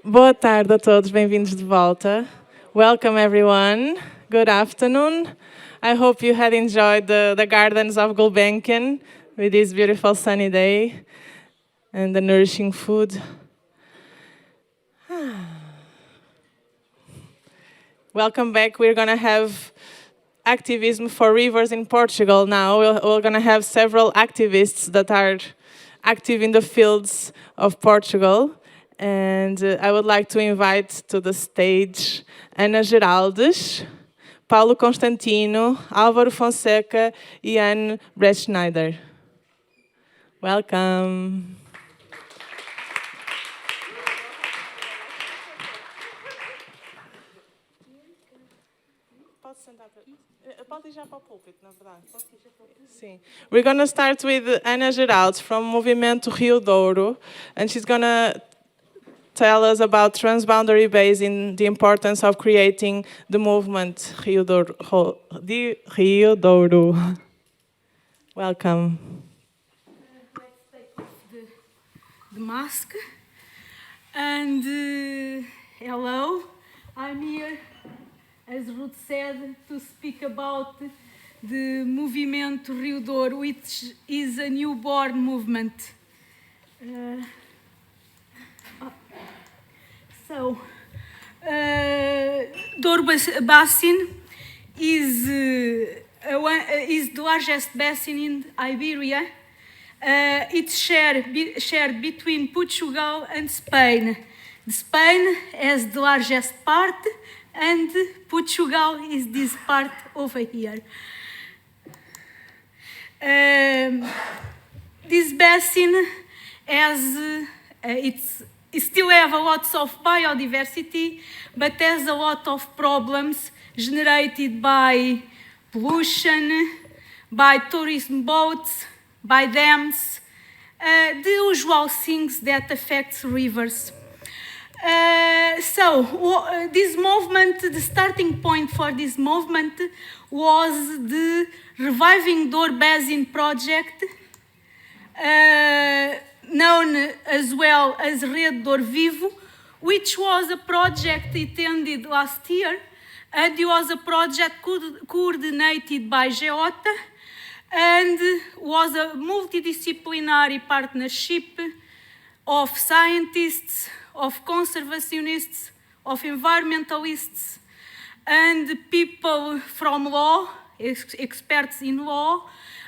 Boa tarde a todos, bem-vindos de volta. Welcome everyone. Good afternoon. I hope you had enjoyed the gardens of Gulbenkian with this beautiful sunny day and the nourishing food. Welcome back. We're going to have activism for rivers in Portugal now. We're going to have several activists that are active in the fields of Portugal. And I would like to invite to the stage Ana Geraldes, Paulo Constantino, Álvaro Fonseca e Anne Brettschneider. Welcome. Pode ir já para o púlpito, na verdade. Sim. We're going to start with Ana Geraldes from Movimento Rio Douro, and she's going to tell us about transboundary basin, the importance of creating the movement Rio Douro. Rio Douro. Welcome. Let's take off the mask. And hello, I'm here, as Ruth said, to speak about the Movimento Rio Douro, which is a newborn movement. Douro Basin is the largest basin in Iberia. It's shared between Portugal and Spain. Spain has the largest part, and Portugal is this part over here. This basin has it still have a lot of biodiversity, but has a lot of problems generated by pollution, by tourism boats, by dams, the usual things that affect rivers. This movement, the starting point for this movement was the Reviving Douro Basin project, known as well as Rede Douro Vivo, which was a project it ended last year, and it was a project coordinated by GEOTA, and was a multidisciplinary partnership of scientists, of conservationists, of environmentalists, and people from law, experts in law,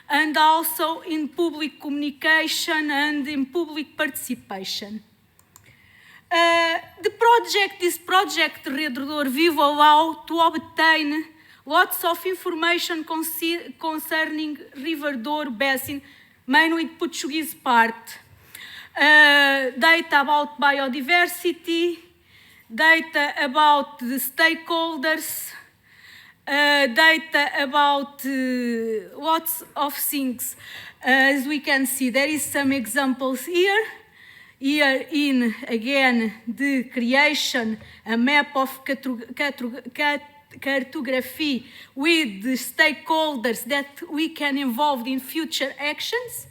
and also in public communication and in public participation. This project, Rede Douro Vivo, allowed to obtain lots of information concerning River Douro Basin, mainly Portuguese part. Data about biodiversity, data about the stakeholders, data about lots of things. As we can see, there is some examples here. Here in, again, the creation, a map of cartography with the stakeholders that we can involve in future actions,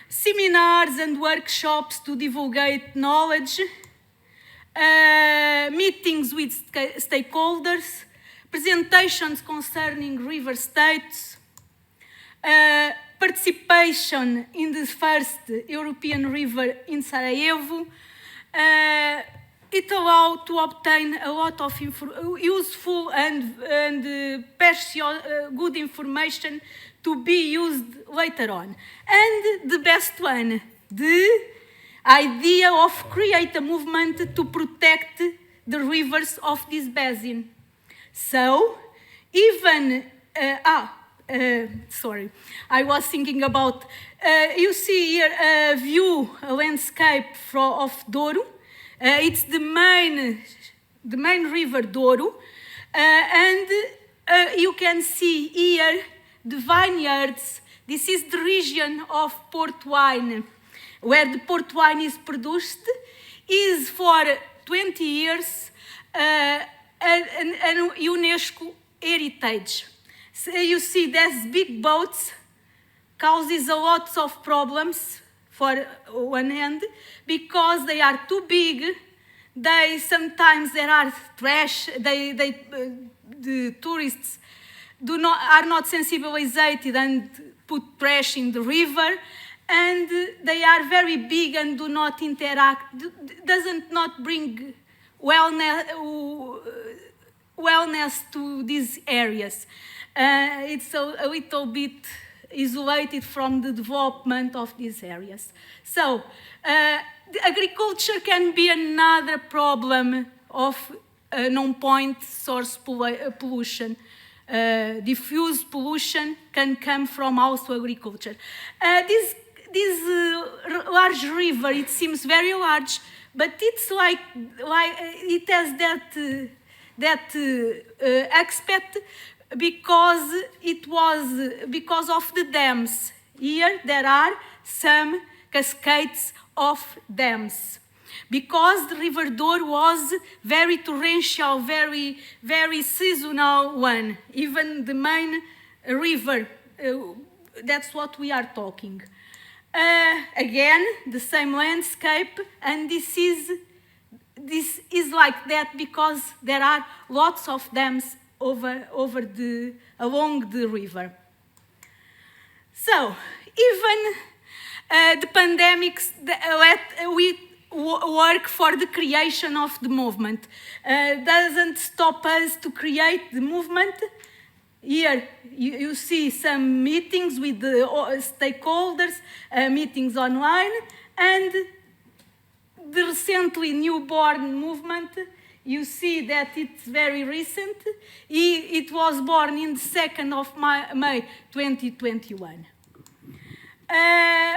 seminars and workshops to divulgate knowledge, meetings with stakeholders, presentations concerning river states, participation in the first European river in Sarajevo. It allowed to obtain a lot of useful and good information to be used later on. And the best one, the idea of create a movement to protect the rivers of this basin. So, even, sorry, I was thinking about, you see here a view, a landscape of Douro. It's the main river Douro, and you can see here the vineyards. This is the region of port wine, where the port wine is produced, is for 20 years an UNESCO heritage. So you see there's big boats, causes a lot of problems for one hand, because they are too big, Sometimes there are trash. The tourists are not sensibilized and put trash in the river, and they are very big and do not interact. Doesn't not bring wellness to these areas. It's a little bit isolated from the development of these areas. So the agriculture can be another problem of non-point source pollution. Diffuse pollution can come from also agriculture. This large river, it seems very large, but it's like it has that aspect because of the dams. Here there are some cascades of dams. Because the River Douro was very torrential, very, very seasonal one. Even the main river, that's what we are talking. Again, the same landscape, and this is like that because there are lots of dams along the river. So even the pandemics, we work for the creation of the movement. Doesn't stop us to create the movement. Here you see some meetings with the stakeholders, meetings online, and the recently newborn movement. You see that it's very recent. It was born in the 2nd of May 2021.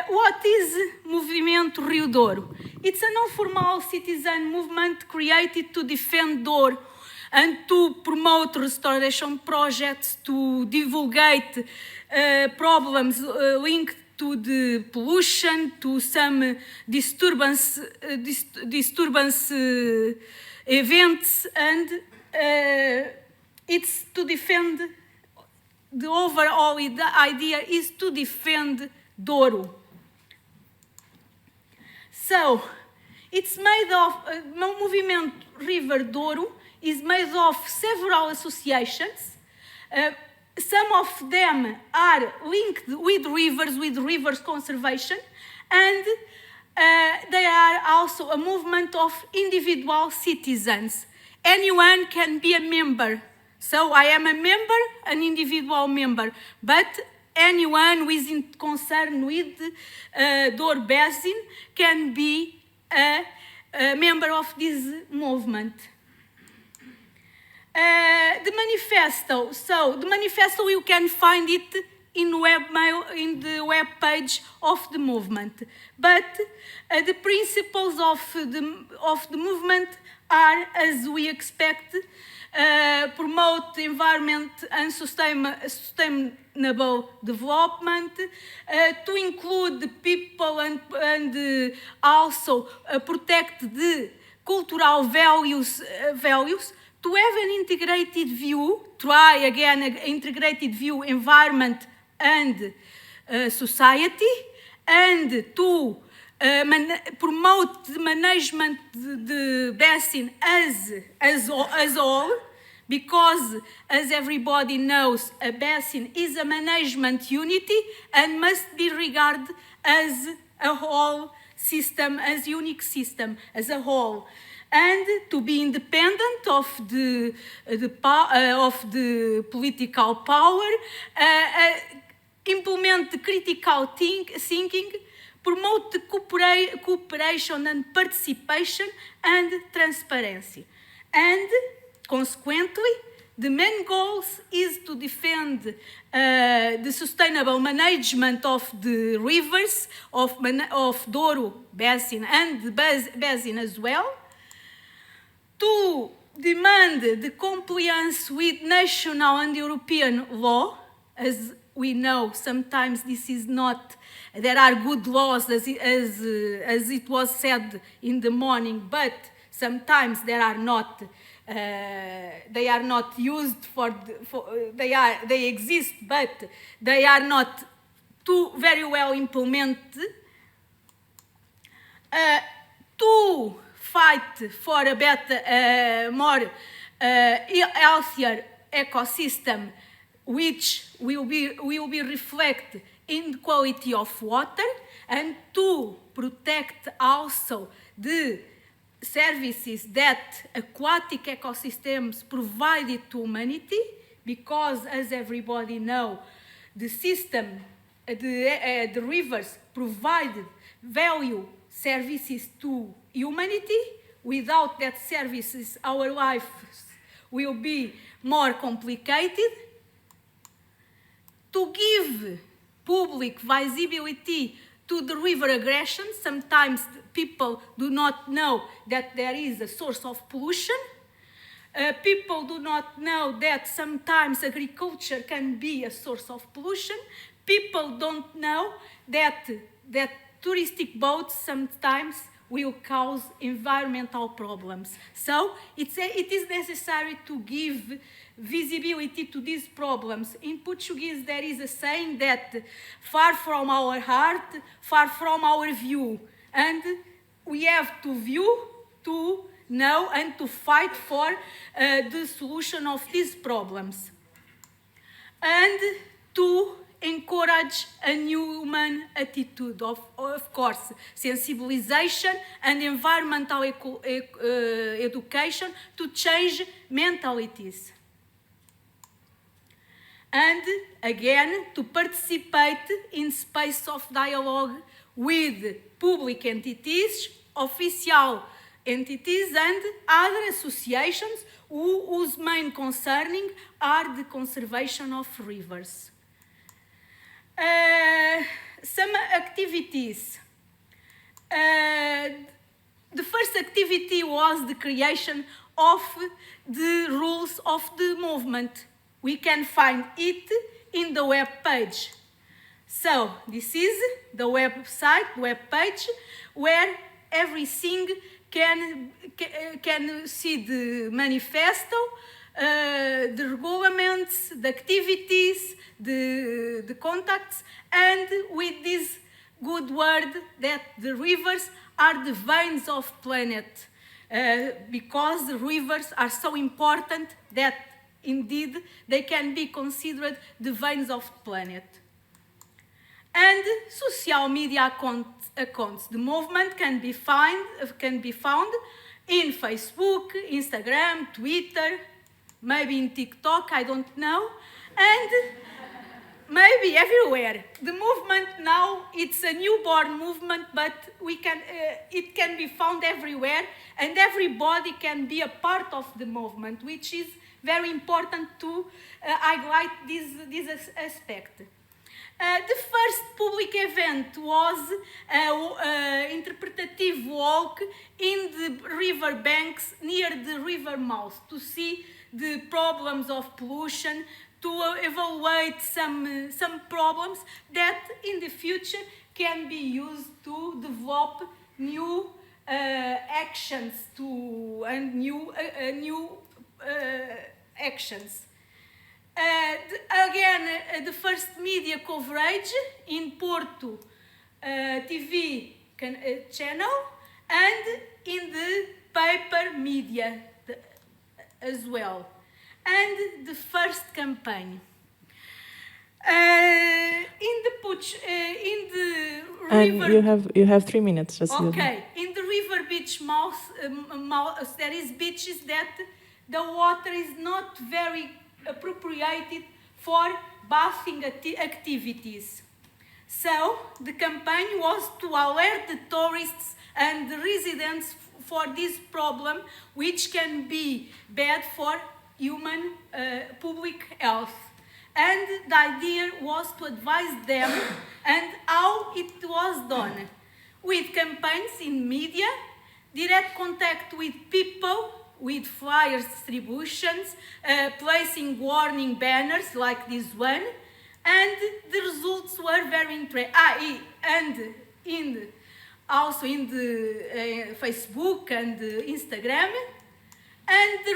What is Movimento Rio Douro? It's a non-formal citizen movement created to defend Douro and to promote restoration projects, to divulgate problems linked to the pollution, to some disturbance events, and it's to defend. The overall idea is to defend Douro. So, it's made of, Movimento River Douro is made of several associations. Some of them are linked with rivers conservation, and they are also a movement of individual citizens. Anyone can be a member. So I am a member, an individual member, but anyone who is concerned with Douro Basin can be a member of this movement. The manifesto. So the manifesto, you can find it in the web page of the movement. But the principles of the movement are, as we expect, promote environment and sustainable development, to include the people and also protect the cultural values, to have an integrated view, try again an integrated view, environment and society, and to promote the management the basin as all, because as everybody knows, a basin is a management unity and must be regarded as a whole system, as unique system, as a whole, and to be independent of the political power, implement the critical thinking, promote the cooperation and participation and transparency. And consequently, the main goals is to defend the sustainable management of the rivers, of Douro Basin and the basin as well, to demand the compliance with national and European law. As we know, sometimes this is not. There are good laws, as it was said in the morning, but sometimes they are not used they exist, but they are not too very well implemented. To fight for a better, more healthier ecosystem, which will be reflected in the quality of water, and to protect also the services that aquatic ecosystems provided to humanity, because as everybody knows, the system, the rivers provided value services to humanity. Without that services, our lives will be more complicated. To give public visibility to the river aggression, sometimes people do not know that there is a source of pollution. People do not know that sometimes agriculture can be a source of pollution. People don't know that touristic boats sometimes will cause environmental problems. So it is necessary to give visibility to these problems. In Portuguese, there is a saying that far from our heart, far from our view. And we have to view, to know, and to fight for the solution of these problems. And to encourage a new human attitude, of course, sensibilization and environmental education to change mentalities. And again, to participate in space of dialogue with public entities, official entities, and other associations whose main concerning are the conservation of rivers. Some activities. The first activity was the creation of the rules of the movement. We can find it in the web page. So this is the web page, where everything can see the manifesto, the regulations, the activities, the contacts, and with this good word that the rivers are the veins of planet, because the rivers are so important that indeed they can be considered the veins of planet. And social media accounts. The movement can be found in Facebook, Instagram, Twitter, maybe in TikTok, I don't know, and maybe everywhere. The movement now, it's a newborn movement, but it can be found everywhere, and everybody can be a part of the movement, which is very important to highlight this aspect. The first public event was an interpretative walk in the river banks near the river mouth to see the problems of pollution, to evaluate some problems that in the future can be used to develop new actions and new actions. Again, the first media coverage in Porto TV channel, and in the paper media as well. And the first campaign. In the river. You have 3 minutes. Just okay. In the river beach mouth, there is beaches that the water is not very appropriated for bathing activities. So the campaign was to alert the tourists and the residents for this problem, which can be bad for human public health. And the idea was to advise them and how it was done, with campaigns in media, direct contact with people, with flyers distributions, placing warning banners like this one, and the results were very interesting. And also in the Facebook and Instagram, and the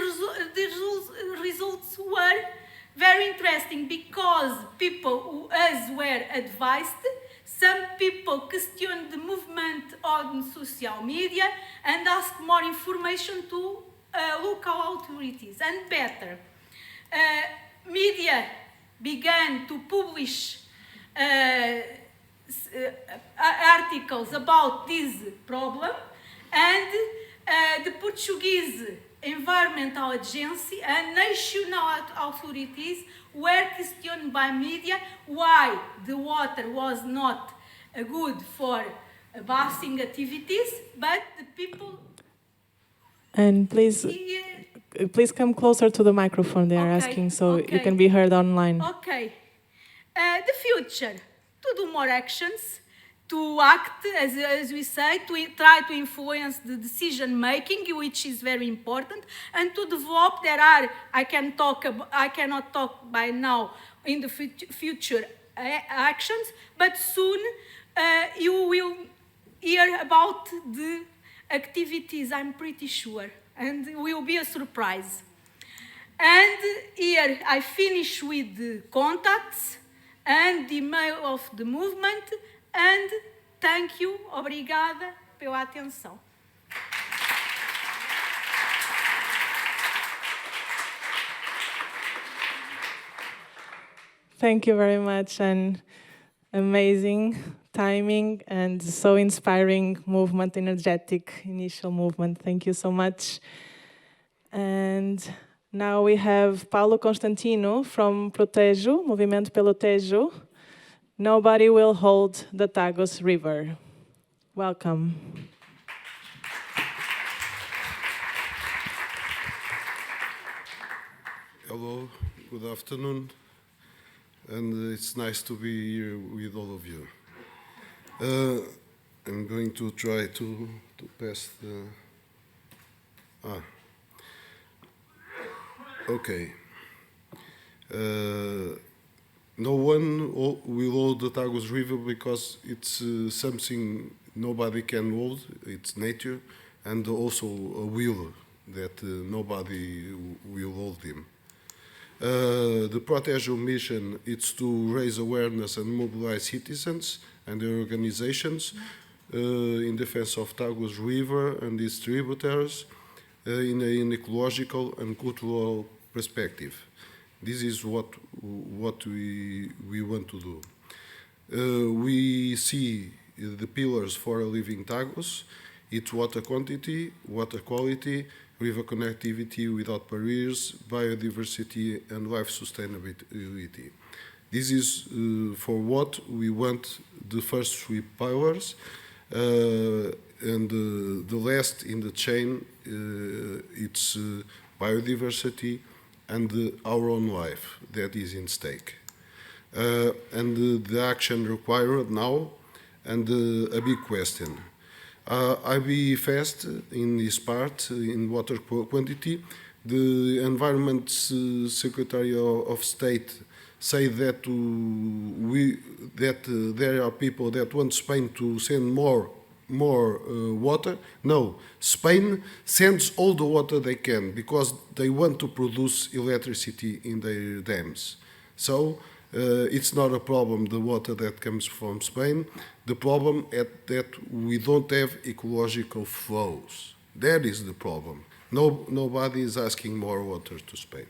results were very interesting, because people who were advised Some people questioned the movement on social media and asked more information to local authorities. And better, media began to publish articles about this problem, and the Portuguese Environmental Agency and national authorities were questioned by media why the water was not good for bathing activities, but the people... And please come closer to the microphone they are asking, so you can be heard online. Okay. The future, to do more actions, to act, as we say, to try to influence the decision making, which is very important, and to develop. I cannot talk by now in the future actions, but soon you will hear about the activities, I'm pretty sure, and it will be a surprise. And here I finish with the contacts and the email of the movement, and thank you, obrigada pela atenção. Thank you very much, and amazing timing and so inspiring movement, energetic initial movement. Thank you so much. And now we have Paulo Constantino from Protejo, Movimento pelo Tejo. Nobody will hold the Tagus River. Welcome. Hello, good afternoon, and it's nice to be here with all of you. I'm going to try to pass the... Okay. No one will hold the Tagus River because it's something nobody can hold, it's nature, and also a will that nobody will hold him. The Protejo mission is to raise awareness and mobilize citizens and their organizations in defense of Tagus River and its tributaries in an ecological and cultural perspective. This is what we want to do. We see the pillars for a living Tagus. It's water quantity, water quality, river connectivity without barriers, biodiversity, and life sustainability. This is for what we want the first three pillars, and the last in the chain, it's biodiversity and our own life that is in stake. And the action required now, and a big question. I'll be fast in this part, in water quantity. The Environment Secretary of State say that there are people that want Spain to send more water. No, Spain sends all the water they can because they want to produce electricity in their dams. So it's not a problem, the water that comes from Spain. The problem is that we don't have ecological flows. That is the problem. Nobody is asking more water to Spain.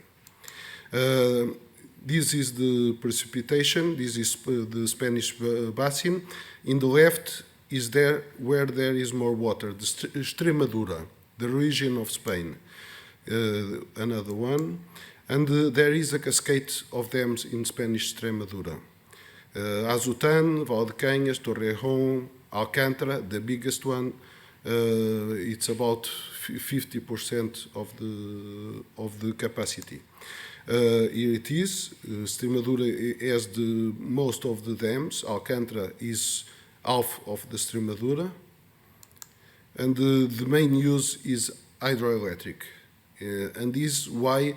This is the precipitation. This is the Spanish basin. In the left is there where there is more water, the Extremadura, the region of Spain. Another one. And there is a cascade of dams in Spanish Extremadura. Azutan, Valdecañas, Torrejón, Alcántara, the biggest one, it's about 50% of the capacity. Here it is. Extremadura has the most of the dams. Alcántara is half of the Extremadura. And the main use is hydroelectric. And this is why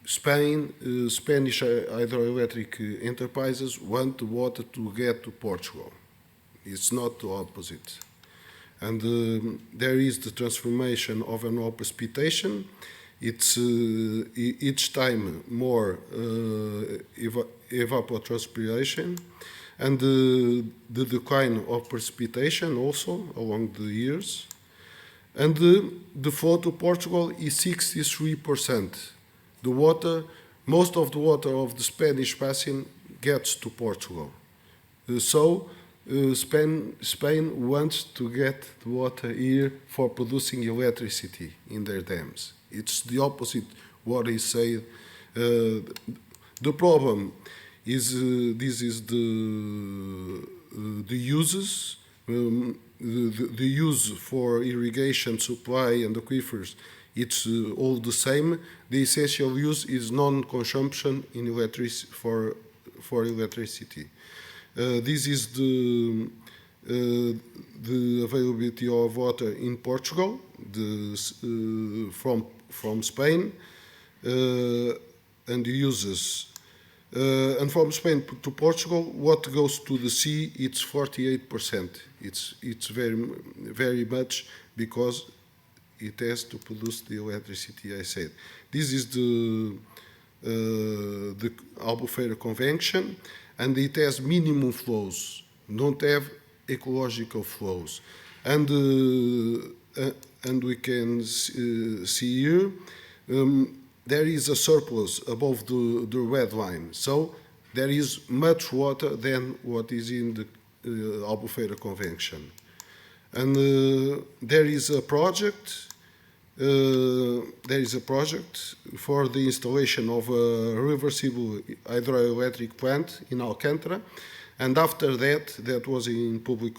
Spanish hydroelectric enterprises want the water to get to Portugal. It's not the opposite. And there is the transformation of annual precipitation. It's each time more evapotranspiration. and the decline of precipitation also along the years. And the flow to Portugal is 63%. The water, most of the water of the Spanish basin gets to Portugal. Spain wants to get the water here for producing electricity in their dams. It's the opposite what is said. The problem is this is the uses, the use for irrigation, supply, and aquifers. It's all the same. The essential use is non-consumption in for electricity. This is the availability of water in Portugal, from Spain, and the uses. And from Spain to Portugal, what goes to the sea, it's 48%. It's very much because it has to produce the electricity, I said. This is the Albufeira Convention, and it has minimum flows, don't have ecological flows. And we can see here, there is a surplus above the red line. So there is much water than what is in the Albufeira Convention. And there is a project for the installation of a reversible hydroelectric plant in Alcántara. And after that, that was in public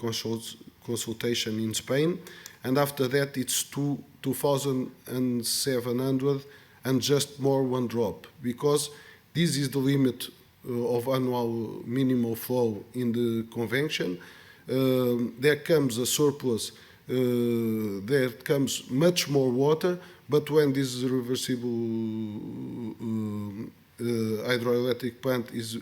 consultation in Spain. And after that, it's 2,700 and just more one drop, because this is the limit of annual minimal flow in the convention. There comes a surplus, there comes much more water, but when this reversible hydroelectric plant is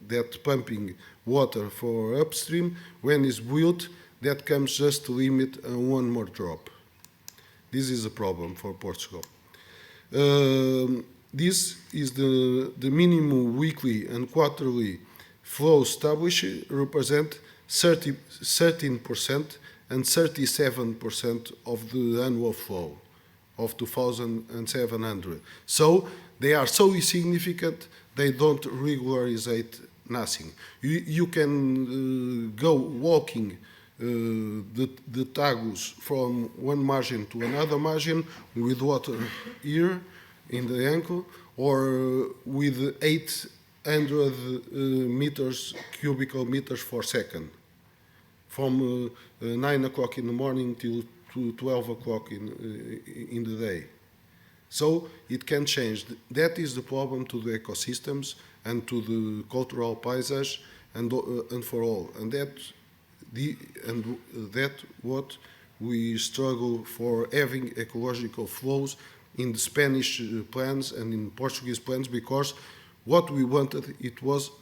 that pumping water for upstream, when it's built, that comes just to limit one more drop. This is a problem for Portugal. This is the minimum weekly and quarterly flow established represent 13% and 37% of the annual flow of 2,700. So they are so insignificant, they don't regularize nothing. You can go walking the Tagus from one margin to another margin with water here in the ankle, or with 800 cubical meters per second, from 9 o'clock in the morning till 12 o'clock in the day. So it can change. That is the problem to the ecosystems and to the cultural paysage and for all. And that what we struggle for, having ecological flows in the Spanish plans and in Portuguese plans, because what we wanted, it was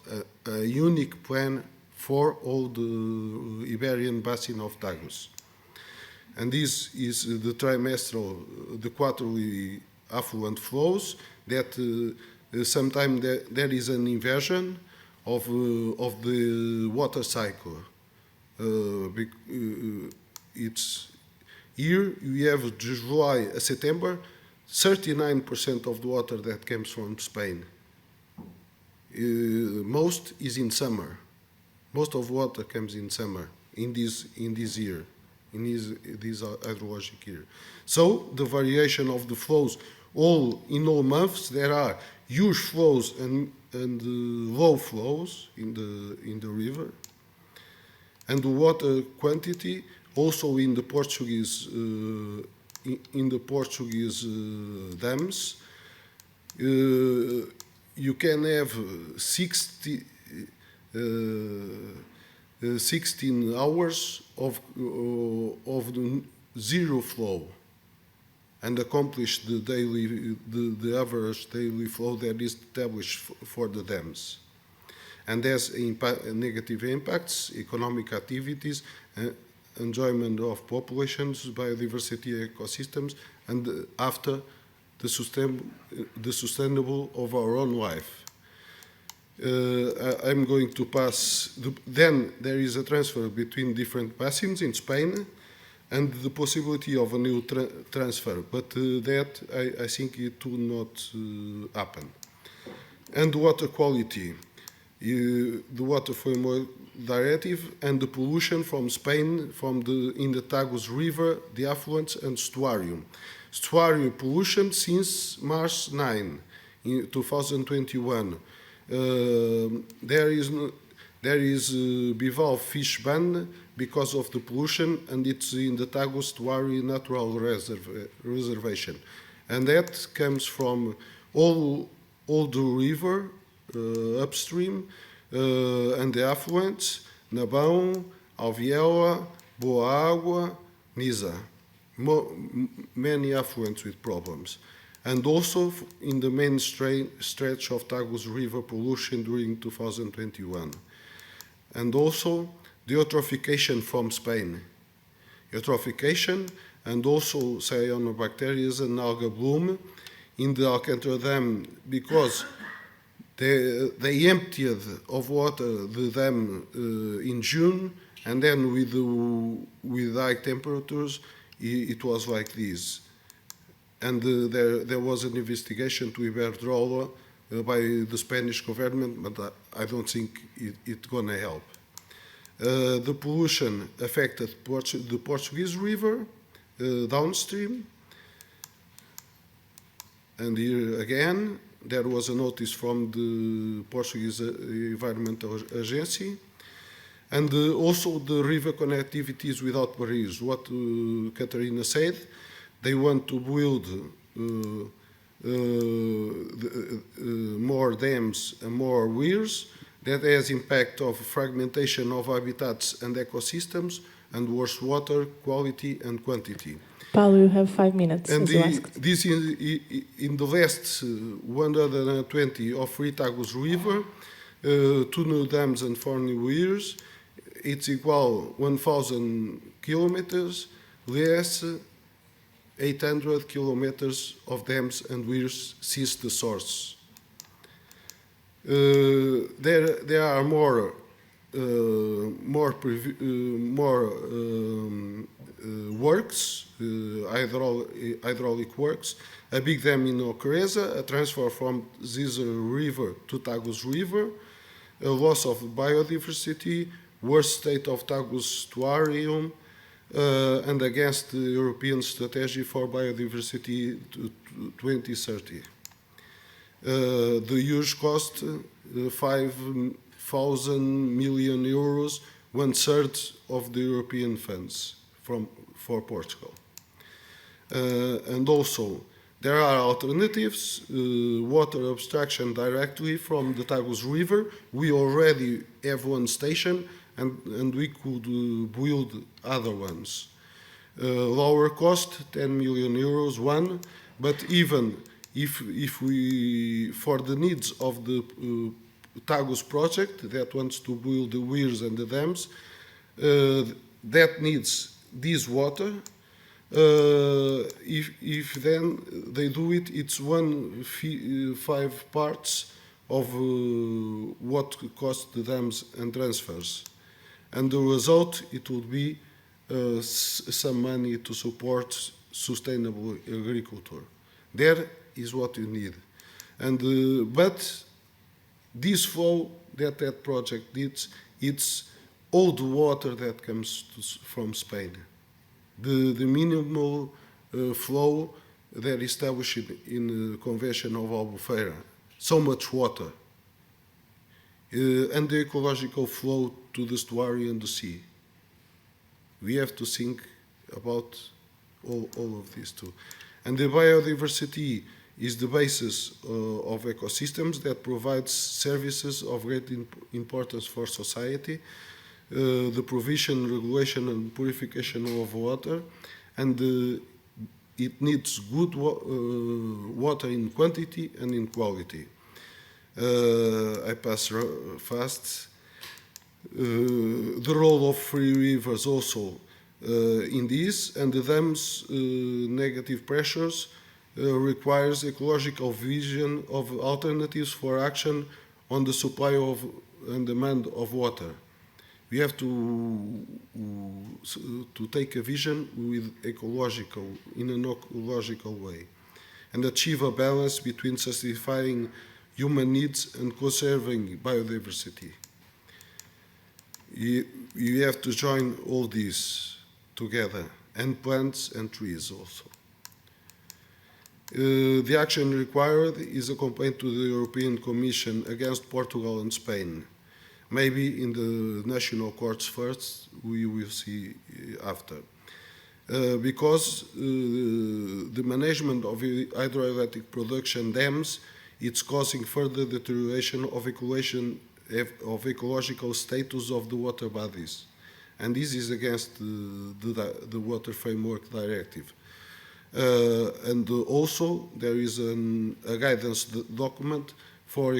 a unique plan for all the Iberian basin of Tagus. And this is the trimestral, the quarterly affluent flows, that sometimes there is an inversion of the water cycle. It's here we have July, September, 39% of the water that comes from Spain. Most is in summer. Most of water comes in summer in this year, in this hydrologic year. So the variation of the flows, in all months there are huge flows and low flows in the river. And the water quantity also in the Portuguese dams, you can have 16 hours of the zero flow, and accomplish the average daily flow that is established for the dams. And there's negative impacts, economic activities, enjoyment of populations, biodiversity, ecosystems, and after the sustainable of our own life. I'm going to pass. Then there is a transfer between different basins in Spain, and the possibility of a new transfer. But that I think it will not happen. And water quality, the Water Framework Directive, and the pollution from Spain in the Tagus River, the affluents and estuarium. Estuarium pollution since March 9, in 2021. There is bivalve fish ban because of the pollution, and it's in the Tagus Estuary Natural Reservation. And that comes from all the river upstream and the affluents, Nabão, Alviela, Boa Água, Nisa. Many affluents with problems. And also in the main stretch of Tagus River pollution during 2021. And also the eutrophication from Spain. Eutrophication and also cyanobacteria and alga bloom in the Alcântara Dam, because they emptied of water the dam in June, and then with high temperatures it was like this. And there was an investigation to Iberdrola by the Spanish government, but I don't think it's going to help. The pollution affected the Portuguese river downstream. And here again, there was a notice from the Portuguese Environmental Agency. And also the river connectivities without barriers. What Catarina said, they want to build more dams and more weirs. That has impact of fragmentation of habitats and ecosystems and worse water quality and quantity. Paulo, you have 5 minutes. And this in the last 120 of Free Tagus River, 2 new dams and 4 new weirs, it's equal 1,000 kilometers, less 800 kilometers of dams and weirs since the source. There are more works, hydraulic works, a big dam in Ocreza, a transfer from Zizer River to Tagus River, a loss of biodiversity, worst state of Tagus Estuarium, and against the European Strategy for Biodiversity to 2030. The huge cost, 5,000 million euros, 1/3 of the European funds for Portugal. And also, there are alternatives, water abstraction directly from the Tagus River. We already have one station, and we could build other ones. Lower cost, 10 million euros, one, but even if we, for the needs of the Tagus project that wants to build the weirs and the dams, that needs this water. If then they do it, it's 1/5 parts of what cost the dams and transfers. And the result, it would be some money to support sustainable agriculture. There is what you need. And, but this flow that project needs, it's all the water that comes from Spain. The minimal flow that is established in the Convention of Albufeira. So much water. And the ecological flow to the estuary and the sea. We have to think about all of this too. And the biodiversity is the basis of ecosystems that provides services of great importance for society, the provision, regulation and purification of water, and it needs good water in quantity and in quality. I pass fast. The role of free rivers also in this, and the dams' negative pressures requires ecological vision of alternatives for action on the supply of and demand of water. We have to take a vision in an ecological way, and achieve a balance between satisfying human needs and conserving biodiversity. You have to join all these together, and plants and trees also. The action required is a complaint to the European Commission against Portugal and Spain. Maybe in the national courts first, we will see after. Because the management of hydroelectric production dams, it's causing further deterioration of ecological status of the water bodies. And this is against the Water Framework Directive. And also there is a guidance document for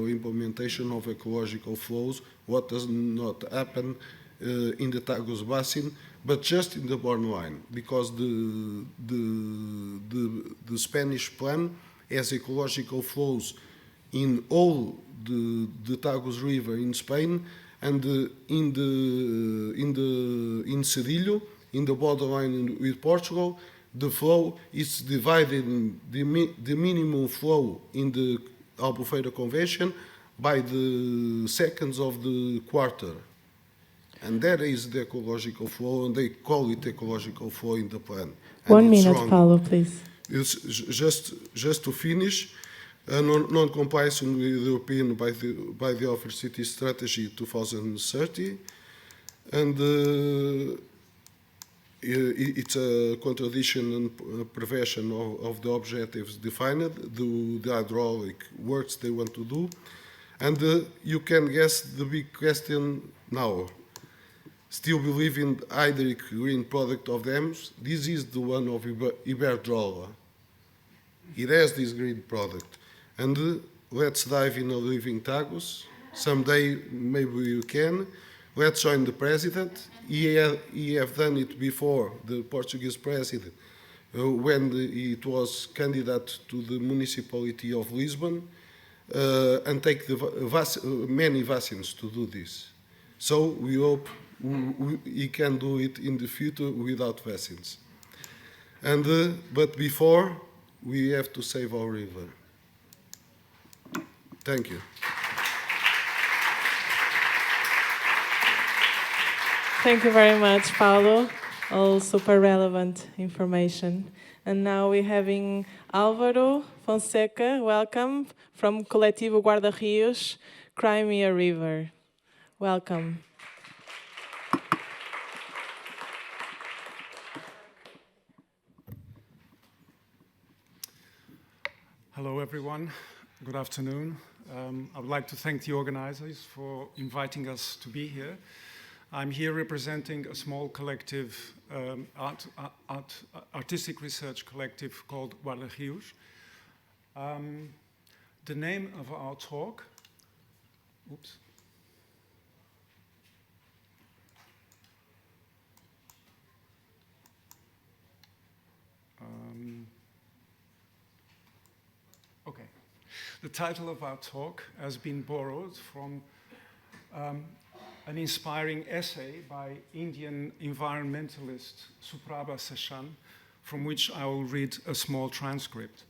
implementation of ecological flows, what does not happen in the Tagus Basin, but just in the borderline, because the Spanish plan has ecological flows in all the Tagus River in Spain, and in Cedillo, in the borderline with Portugal, the flow is divided in the minimum flow in the Albufeira Convention by the seconds of the quarter. And that is the ecological flow, and they call it ecological flow in the plan. And 1 minute, wrong. Paulo, please. It's just to finish, non-compliance with the European Biodiversity City Strategy 2030, and it's a contradiction and perversion of the objectives defined, the hydraulic works they want to do, and you can guess the big question now. Still believe in hydric green product of dams? This is the one of Iberdrola. It has this green product. And let's dive in a living Tagus. Someday maybe you can. Let's join the president. He have done it before, the Portuguese president, when it was candidate to the municipality of Lisbon, and take many vaccines to do this. So we hope he can do it in the future without vaccines. And but before, we have to save our river. Thank you. Thank you very much, Paulo. All super relevant information. And now we're having Álvaro Fonseca, welcome, from Coletivo Guarda Rios, Crimea River. Welcome. Hello, everyone. Good afternoon. I would like to thank the organizers for inviting us to be here. I'm here representing a small collective, artistic research collective called Guarda Rios. The name of our talk, oops. Okay. The title of our talk has been borrowed from an inspiring essay by Indian environmentalist Suprabha Sachan, from which I will read a small transcript.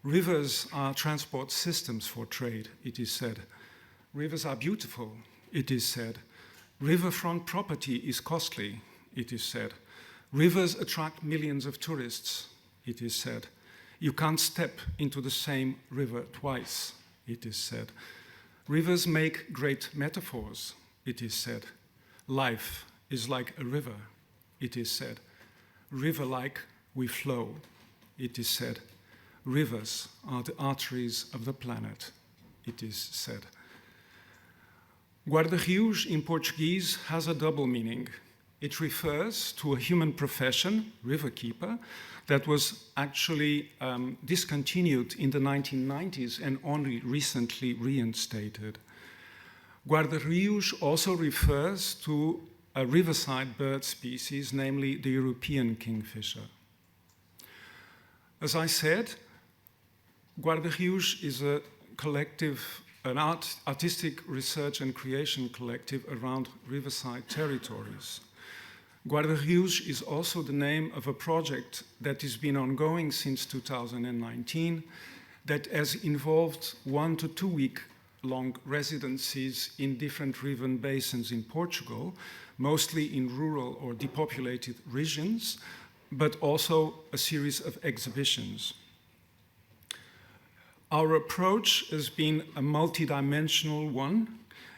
Rivers are transport systems for trade, it is said. Rivers are beautiful, it is said. Riverfront property is costly, it is said. Rivers attract millions of tourists, it is said. You can't step into the same river twice, it is said. Rivers make great metaphors, it is said. Life is like a river, it is said. River-like we flow, it is said. Rivers are the arteries of the planet, it is said. Guarda Rios in Portuguese has a double meaning. It refers to a human profession, riverkeeper, that was actually discontinued in the 1990s and only recently reinstated. Guarda Rios also refers to a riverside bird species, namely the European kingfisher. As I said, Guarda Rios is a collective, an artistic research and creation collective around riverside territories. Guarda-Rios is also the name of a project that has been ongoing since 2019 that has involved 1 to 2 week long residencies in different river basins in Portugal, mostly in rural or depopulated regions, but also a series of exhibitions. Our approach has been a multidimensional one,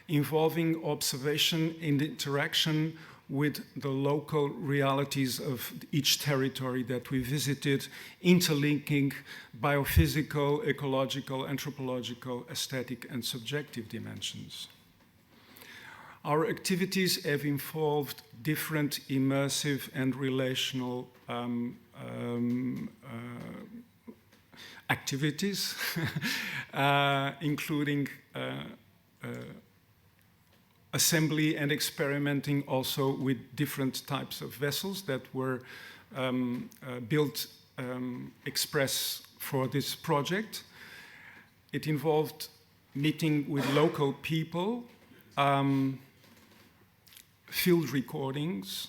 involving observation and interaction with the local realities of each territory that we visited, interlinking biophysical, ecological, anthropological, aesthetic, and subjective dimensions. Our activities have involved different immersive and relational activities, including assembly and experimenting also with different types of vessels that were built express for this project. It involved meeting with local people, field recordings,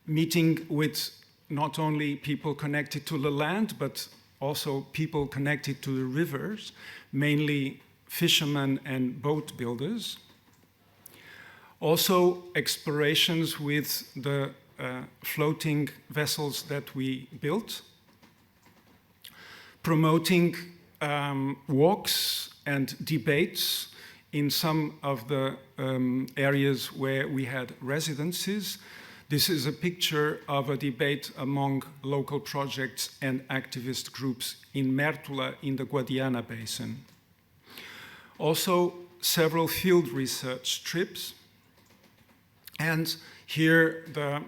meeting with not only people connected to the land, but also people connected to the rivers, mainly fishermen and boat builders. Also explorations with the floating vessels that we built, promoting walks and debates in some of the areas where we had residencies. This is a picture of a debate among local projects and activist groups in Mértola in the Guadiana Basin. Also, several field research trips, and here the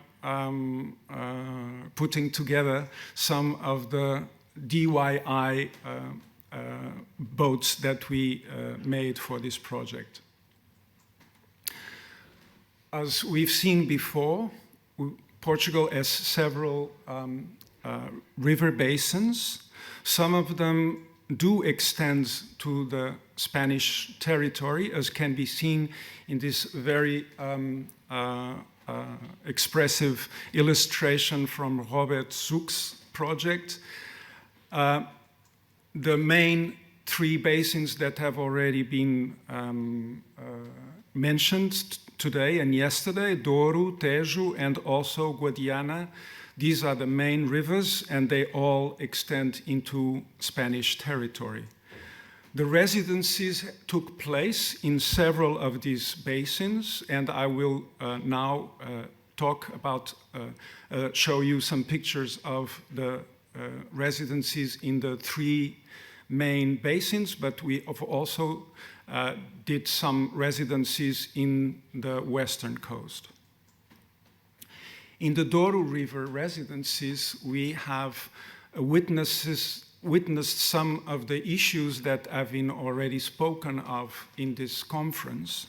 putting together some of the DIY boats that we made for this project. As we've seen before, Portugal has several river basins. Some of them do extend to the Spanish territory, as can be seen in this very expressive illustration from Robert Zoek's project. The main 3 basins that have already been mentioned today and yesterday, Douro, Tejo, and also Guadiana. These are the main rivers, and they all extend into Spanish territory. The residencies took place in several of these basins, and I will now talk about, show you some pictures of the residencies in the 3 main basins, but we have also did some residencies in the western coast. In the Douro River residencies, we have witnessed some of the issues that have been already spoken of in this conference,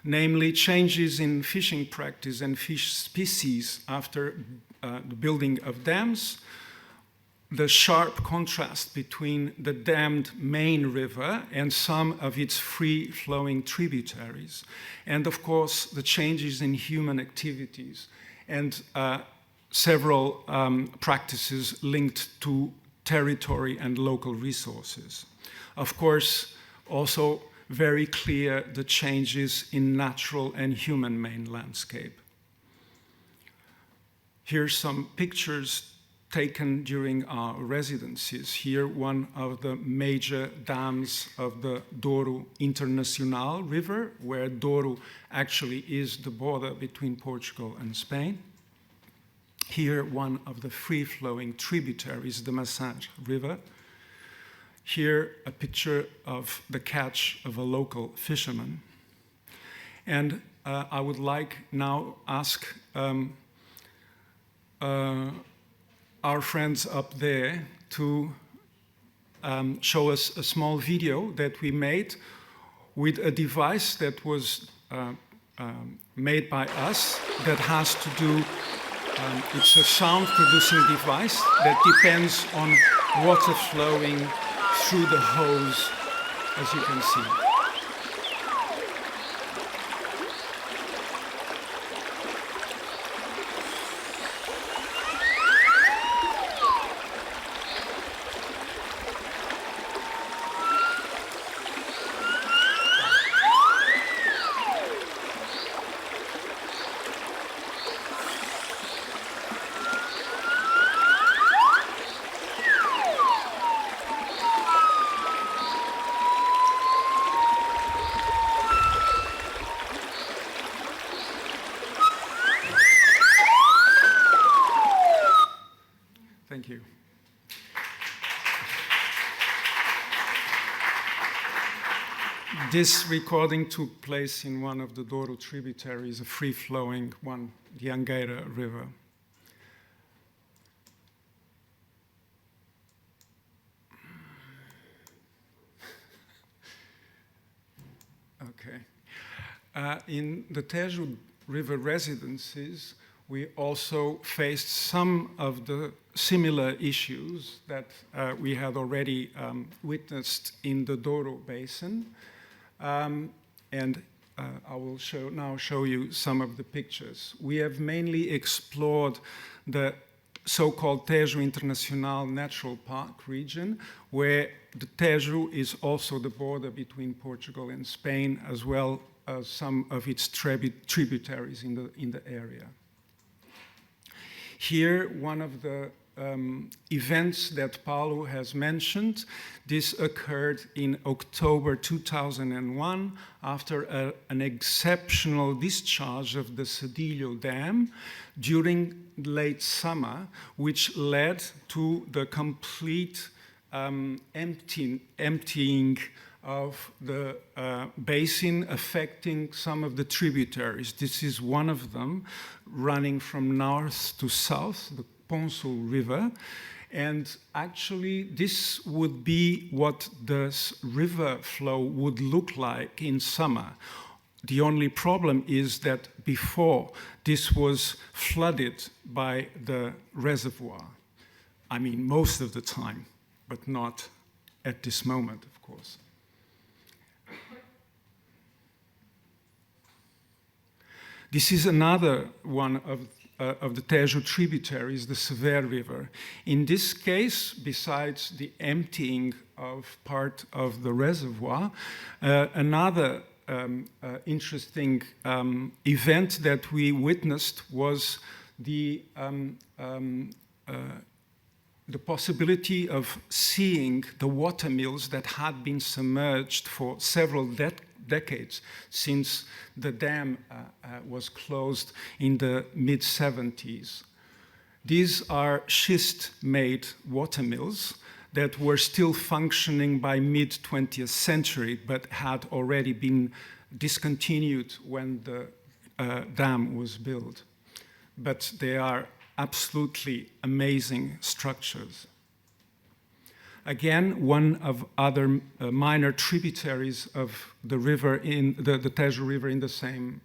namely changes in fishing practice and fish species after the building of dams, the sharp contrast between the dammed main river and some of its free-flowing tributaries, and of course the changes in human activities and several practices linked to territory and local resources. Of course, also very clear the changes in natural and human-made landscape. Here's some pictures taken during our residencies. Here, one of the major dams of the Douro Internacional River, where Douro actually is the border between Portugal and Spain. Here, one of the free-flowing tributaries, the Massange River. Here, a picture of the catch of a local fisherman. And I would like now ask our friends up there to show us a small video that we made with a device that was made by us that has to do, it's a sound producing device that depends on water flowing through the hose, as you can see. Thank you. This recording took place in one of the Douro tributaries, a free-flowing one, the Angueira River. Okay. In the Tejo River residences, we also faced some of the similar issues that we had already witnessed in the Douro Basin. And I will now show you some of the pictures. We have mainly explored the so-called Tejo Internacional Natural Park region, where the Tejo is also the border between Portugal and Spain, as well as some of its tributaries in the area. Here, one of the events that Paulo has mentioned, this occurred in October 2001 after an exceptional discharge of the Cedilho Dam during late summer, which led to the complete emptying of the basin, affecting some of the tributaries. This is one of them, running from north to south, the Ponsul River. And actually, this would be what the river flow would look like in summer. The only problem is that before, this was flooded by the reservoir. I mean, most of the time, but not at this moment, of course. This is another one of the Tejo tributaries, the Sever River. In this case, besides the emptying of part of the reservoir, another interesting event that we witnessed was the possibility of seeing the water mills that had been submerged for several decades since the dam was closed in the mid-70s. These are schist-made water mills that were still functioning by mid-20th century, but had already been discontinued when the dam was built. But they are absolutely amazing structures. Again, one of other minor tributaries of the river, in the Tejo River, in the same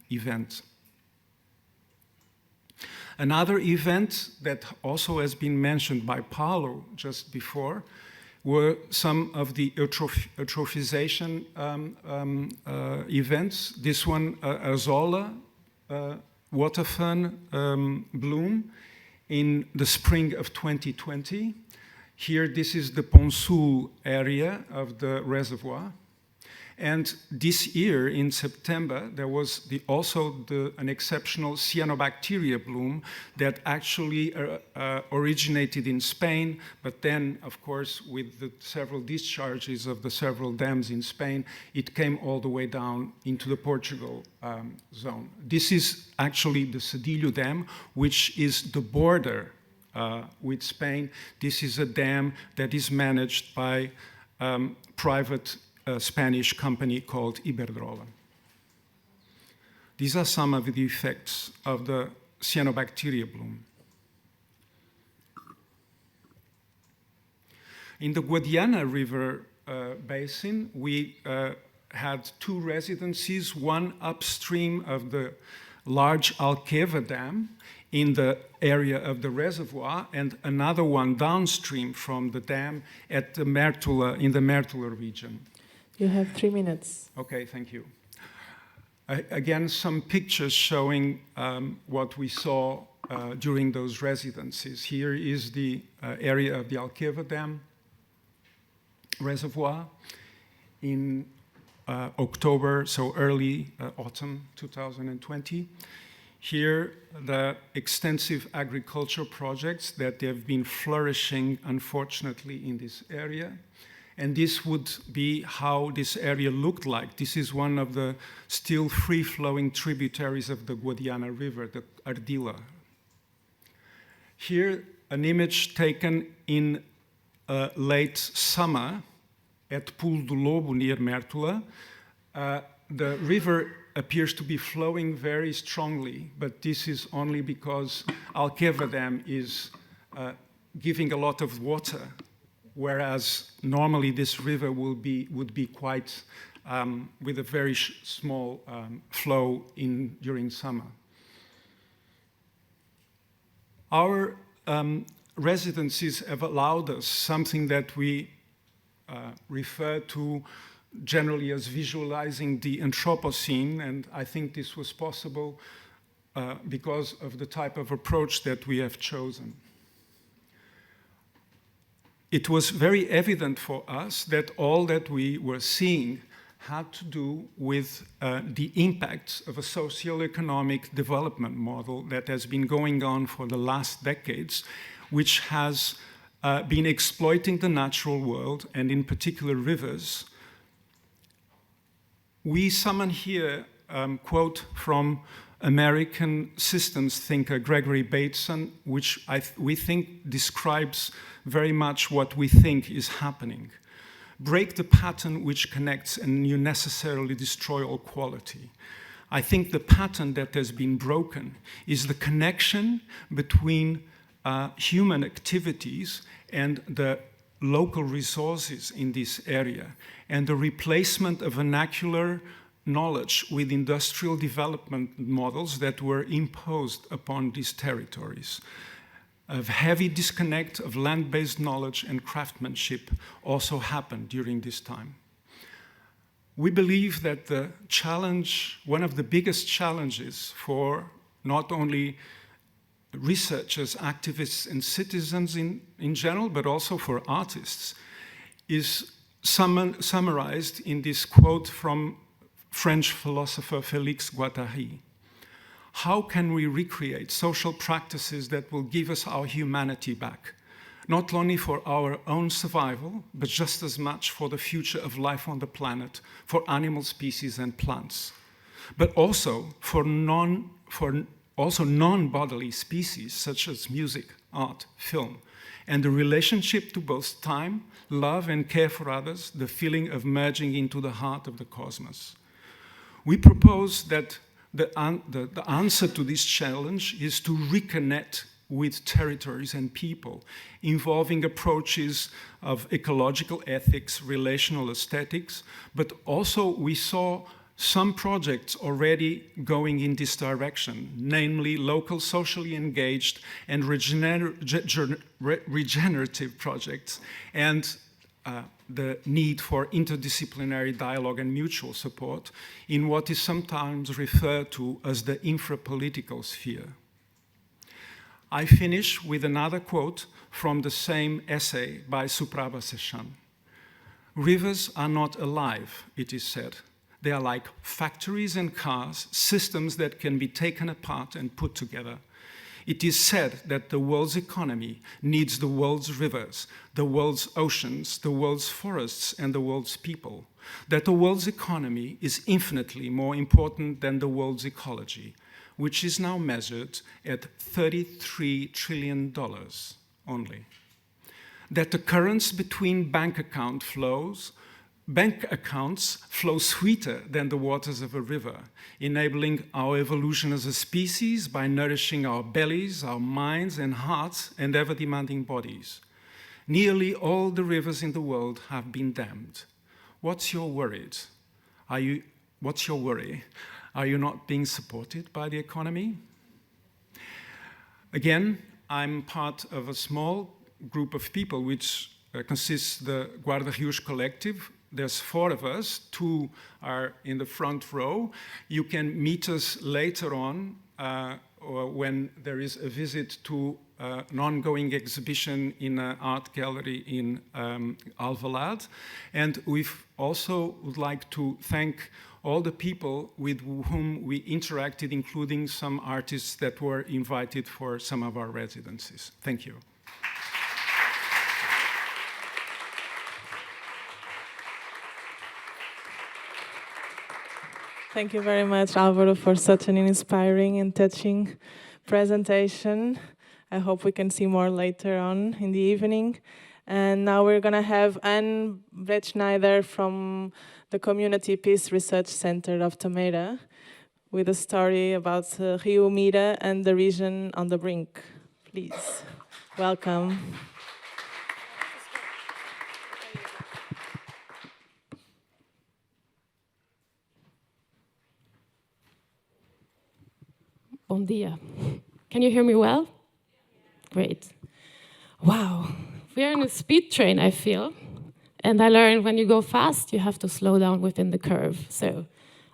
event. Another event that also has been mentioned by Paulo just before were some of the eutrophization events. This one, Azolla water fern bloom in the spring of 2020. Here, this is the Ponsul area of the reservoir. And this year, in September, there was also an exceptional cyanobacteria bloom that actually originated in Spain, but then, of course, with the several discharges of the several dams in Spain, it came all the way down into the Portugal zone. This is actually the Cedilho Dam, which is the border with Spain. This is a dam that is managed by private Spanish company called Iberdrola. These are some of the effects of the cyanobacteria bloom. In the Guadiana River basin, we had two residencies, one upstream of the large Alqueva Dam in the area of the reservoir, and another one downstream from the dam at the Mertula, in the Mertula region. You have 3 minutes. Okay, thank you. Again, some pictures showing what we saw during those residencies. Here is the area of the Alqueva Dam reservoir in October, so early autumn 2020. Here, the extensive agriculture projects that have been flourishing, unfortunately, in this area. And this would be how this area looked like. This is one of the still free-flowing tributaries of the Guadiana River, the Ardila. Here, an image taken in late summer at Pulo do Lobo near Mertula. The river appears to be flowing very strongly, but this is only because Alqueva Dam is giving a lot of water, whereas normally this river would be quite with a very small flow during summer. Our residencies have allowed us something that we refer to generally as visualizing the Anthropocene, and I think this was possible because of the type of approach that we have chosen. It was very evident for us that all that we were seeing had to do with the impacts of a socio-economic development model that has been going on for the last decades, which has been exploiting the natural world, and in particular rivers. We summon here a quote from American systems thinker Gregory Bateson, which we think describes very much what we think is happening. Break the pattern which connects and you necessarily destroy all quality. I think the pattern that has been broken is the connection between human activities and the local resources in this area, and the replacement of vernacular knowledge with industrial development models that were imposed upon these territories. A heavy disconnect of land-based knowledge and craftsmanship also happened during this time. We believe that the challenge, one of the biggest challenges for not only researchers, activists, and citizens in general, but also for artists, is summarized in this quote from French philosopher Félix Guattari. How can we recreate social practices that will give us our humanity back, not only for our own survival, but just as much for the future of life on the planet, for animal species and plants, but also for non-bodily species such as music, art, film, and the relationship to both time, love, and care for others, the feeling of merging into the heart of the cosmos. We propose that the answer to this challenge is to reconnect with territories and people, involving approaches of ecological ethics, relational aesthetics, but also we saw some projects already going in this direction, namely local socially engaged and regenerative projects, and the need for interdisciplinary dialogue and mutual support in what is sometimes referred to as the infrapolitical sphere. I finish with another quote from the same essay by Suprabha Seshan. Rivers are not alive, it is said. They are like factories and cars, systems that can be taken apart and put together. It is said that the world's economy needs the world's rivers, the world's oceans, the world's forests, and the world's people. That the world's economy is infinitely more important than the world's ecology, which is now measured at $33 trillion only. That the currents between bank accounts flow sweeter than the waters of a river, enabling our evolution as a species by nourishing our bellies, our minds and hearts, and ever-demanding bodies. Nearly all the rivers in the world have been dammed. What's your worry? Are you not being supported by the economy? Again, I'm part of a small group of people which consists the Guarda Rios Collective. There's 4 of us, 2 are in the front row. You can meet us later on or when there is a visit to an ongoing exhibition in an art gallery in Alvalade. And we also would like to thank all the people with whom we interacted, including some artists that were invited for some of our residencies. Thank you. Thank you very much, Álvaro, for such an inspiring and touching presentation. I hope we can see more later on in the evening. And now we're going to have Anne Brettschneider from the Community Peace Research Center of Tomeira with a story about Rio Mira and the region on the brink. Please, welcome. Bom dia. Can you hear me well? Great. Wow. We're in a speed train, I feel. And I learned when you go fast, you have to slow down within the curve. So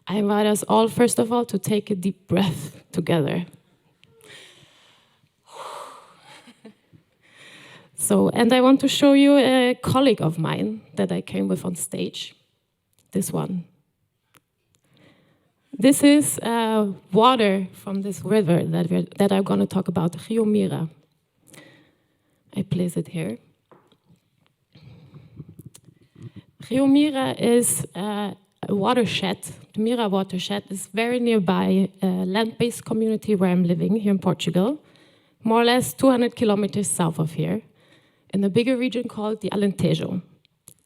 I invite us all, first of all, to take a deep breath together. And I want to show you a colleague of mine that I came with on stage. This one. This is water from this river that I'm going to talk about, Rio Mira. I place it here. Rio Mira is a watershed. The Mira watershed is very nearby a land-based community where I'm living here in Portugal, more or less 200 kilometers south of here, in a bigger region called the Alentejo.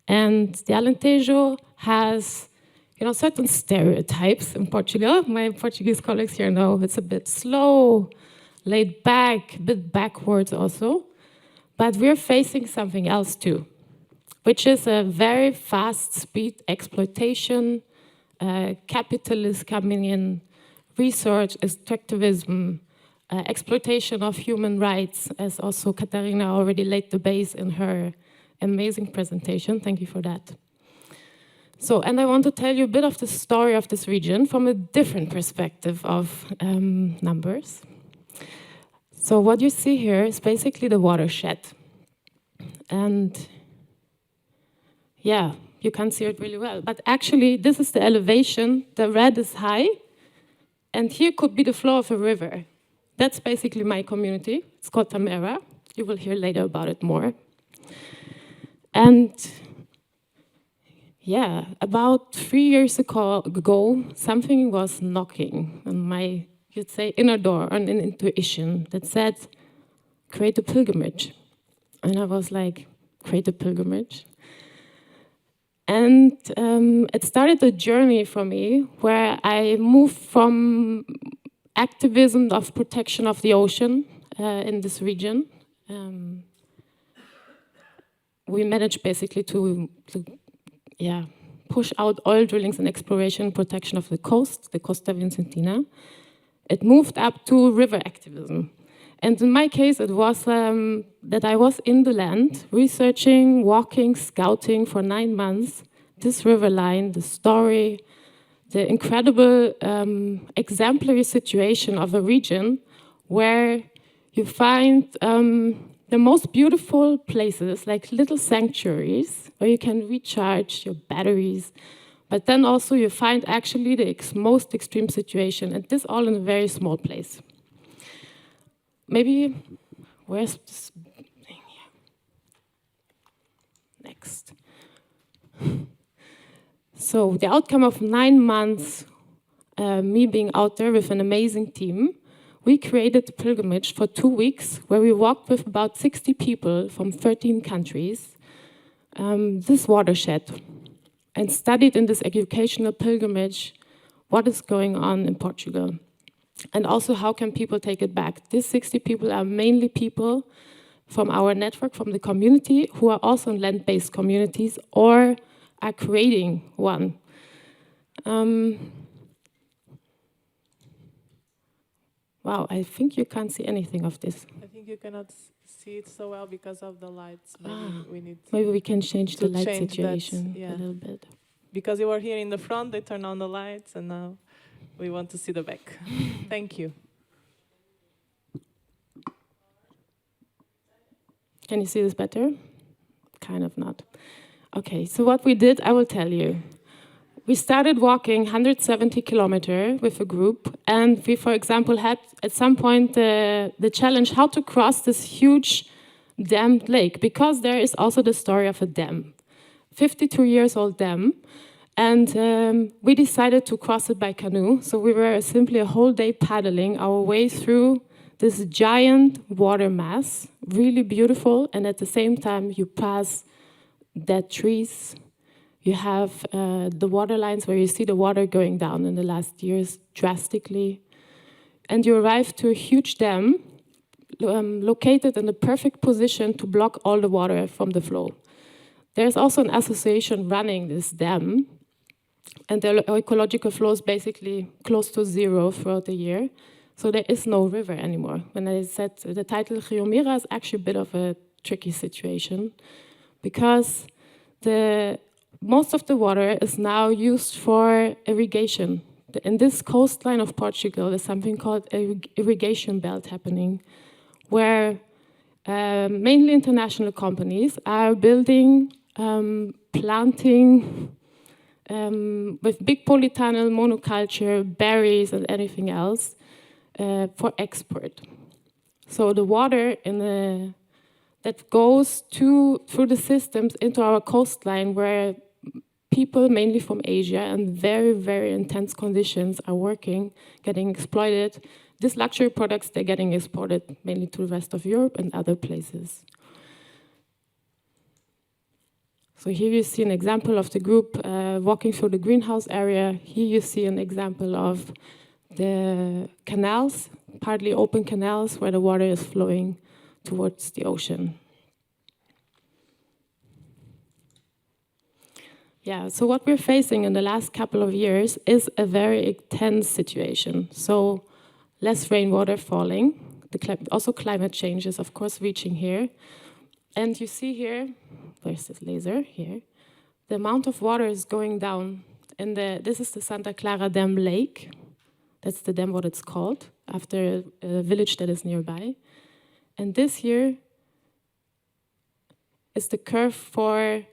And the Alentejo has certain stereotypes in Portugal. My Portuguese colleagues here know it's a bit slow, laid back, a bit backwards also. But we're facing something else too, which is a very fast speed exploitation, capitalists coming in, research, extractivism, exploitation of human rights, as also Katarina already laid the base in her amazing presentation. Thank you for that. And I want to tell you a bit of the story of this region from a different perspective of numbers. So what you see here is basically the watershed. And yeah, you can't see it really well. But actually, this is the elevation. The red is high. And here could be the flow of a river. That's basically my community. It's called Tomeira. You will hear later about it more. And yeah, about 3 years ago, something was knocking on my, you'd say, inner door, on an intuition that said, create a pilgrimage. And I was like, create a pilgrimage? And it started a journey for me where I moved from activism of protection of the ocean in this region. We managed basically to push out oil drillings and exploration, protection of the Costa Vicentina. It moved up to river activism. And in my case, it was that I was in the land, researching, walking, scouting for 9 months, this river line, the story, the incredible exemplary situation of a region where you find the most beautiful places, like little sanctuaries, where you can recharge your batteries, but then also you find actually the most extreme situation, and this all in a very small place. Maybe, where's this thing here? Next. So the outcome of 9 months, me being out there with an amazing team, we created a pilgrimage for 2 weeks where we walked with about 60 people from 13 countries, this watershed, and studied in this educational pilgrimage what is going on in Portugal. And also how can people take it back. These 60 people are mainly people from our network, from the community, who are also in land-based communities or are creating one. Wow, I think you can't see anything of this. I think you cannot see it so well because of the lights. Maybe we need Maybe we can change to the light change that, situation yeah. a little bit. because you were here in the front, they turn on the lights, and now we want to see the back. Thank you. Can you see this better? Kind of not. Okay, so what we did, I will tell you. We started walking 170 kilometers with a group, and we, for example, had at some point the challenge how to cross this huge dammed lake, because there is also the story of a dam, 52 years old dam, and we decided to cross it by canoe. So we were simply a whole day paddling our way through this giant water mass, really beautiful, and at the same time you pass dead trees. You have the water lines where you see the water going down in the last years drastically. And you arrive to a huge dam located in the perfect position to block all the water from the flow. There's also an association running this dam, and the ecological flow is basically close to zero throughout the year. So there is no river anymore. When I said the title Geomira is actually a bit of a tricky situation, because most of the water is now used for irrigation. In this coastline of Portugal, there's something called irrigation belt happening, where mainly international companies are building, planting with big polytunnel, monoculture, berries, and anything else for export. So the water that goes through the systems into our coastline, where people mainly from Asia and very, very intense conditions are working, getting exploited. These luxury products, they're getting exported mainly to the rest of Europe and other places. So here you see an example of the group walking through the greenhouse area. Here you see an example of the canals, partly open canals, where the water is flowing towards the ocean. Yeah, so what we're facing in the last couple of years is a very intense situation. So less rainwater falling, also climate change is of course reaching here. And you see here, where's this laser? Here. The amount of water is going down. This is the Santa Clara Dam Lake. That's the dam, what it's called, after a village that is nearby. And this here is the curve for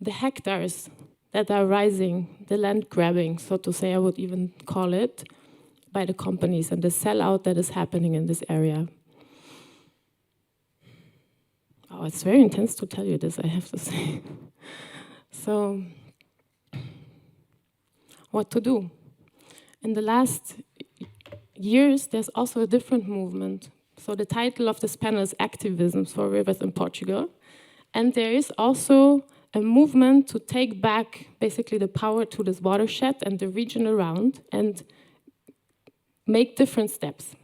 the hectares that are rising, the land grabbing, so to say, I would even call it, by the companies and the sellout that is happening in this area. Oh, it's very intense to tell you this, I have to say. So, what to do? In the last years, there's also a different movement. So the title of this panel is Activism for Rivers in Portugal. And there is also a movement to take back basically the power to this watershed and the region around and make different steps.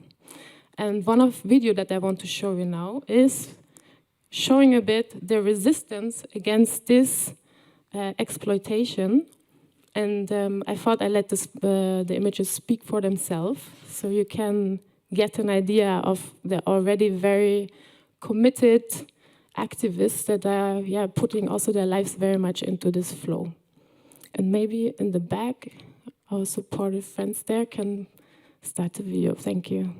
And one of the video that I want to show you now is showing a bit the resistance against this exploitation. And I thought I'd let the images speak for themselves, so you can get an idea of the already very committed activists that are putting also their lives very much into this flow. And maybe in the back, our supportive friends there can start the video. Thank you.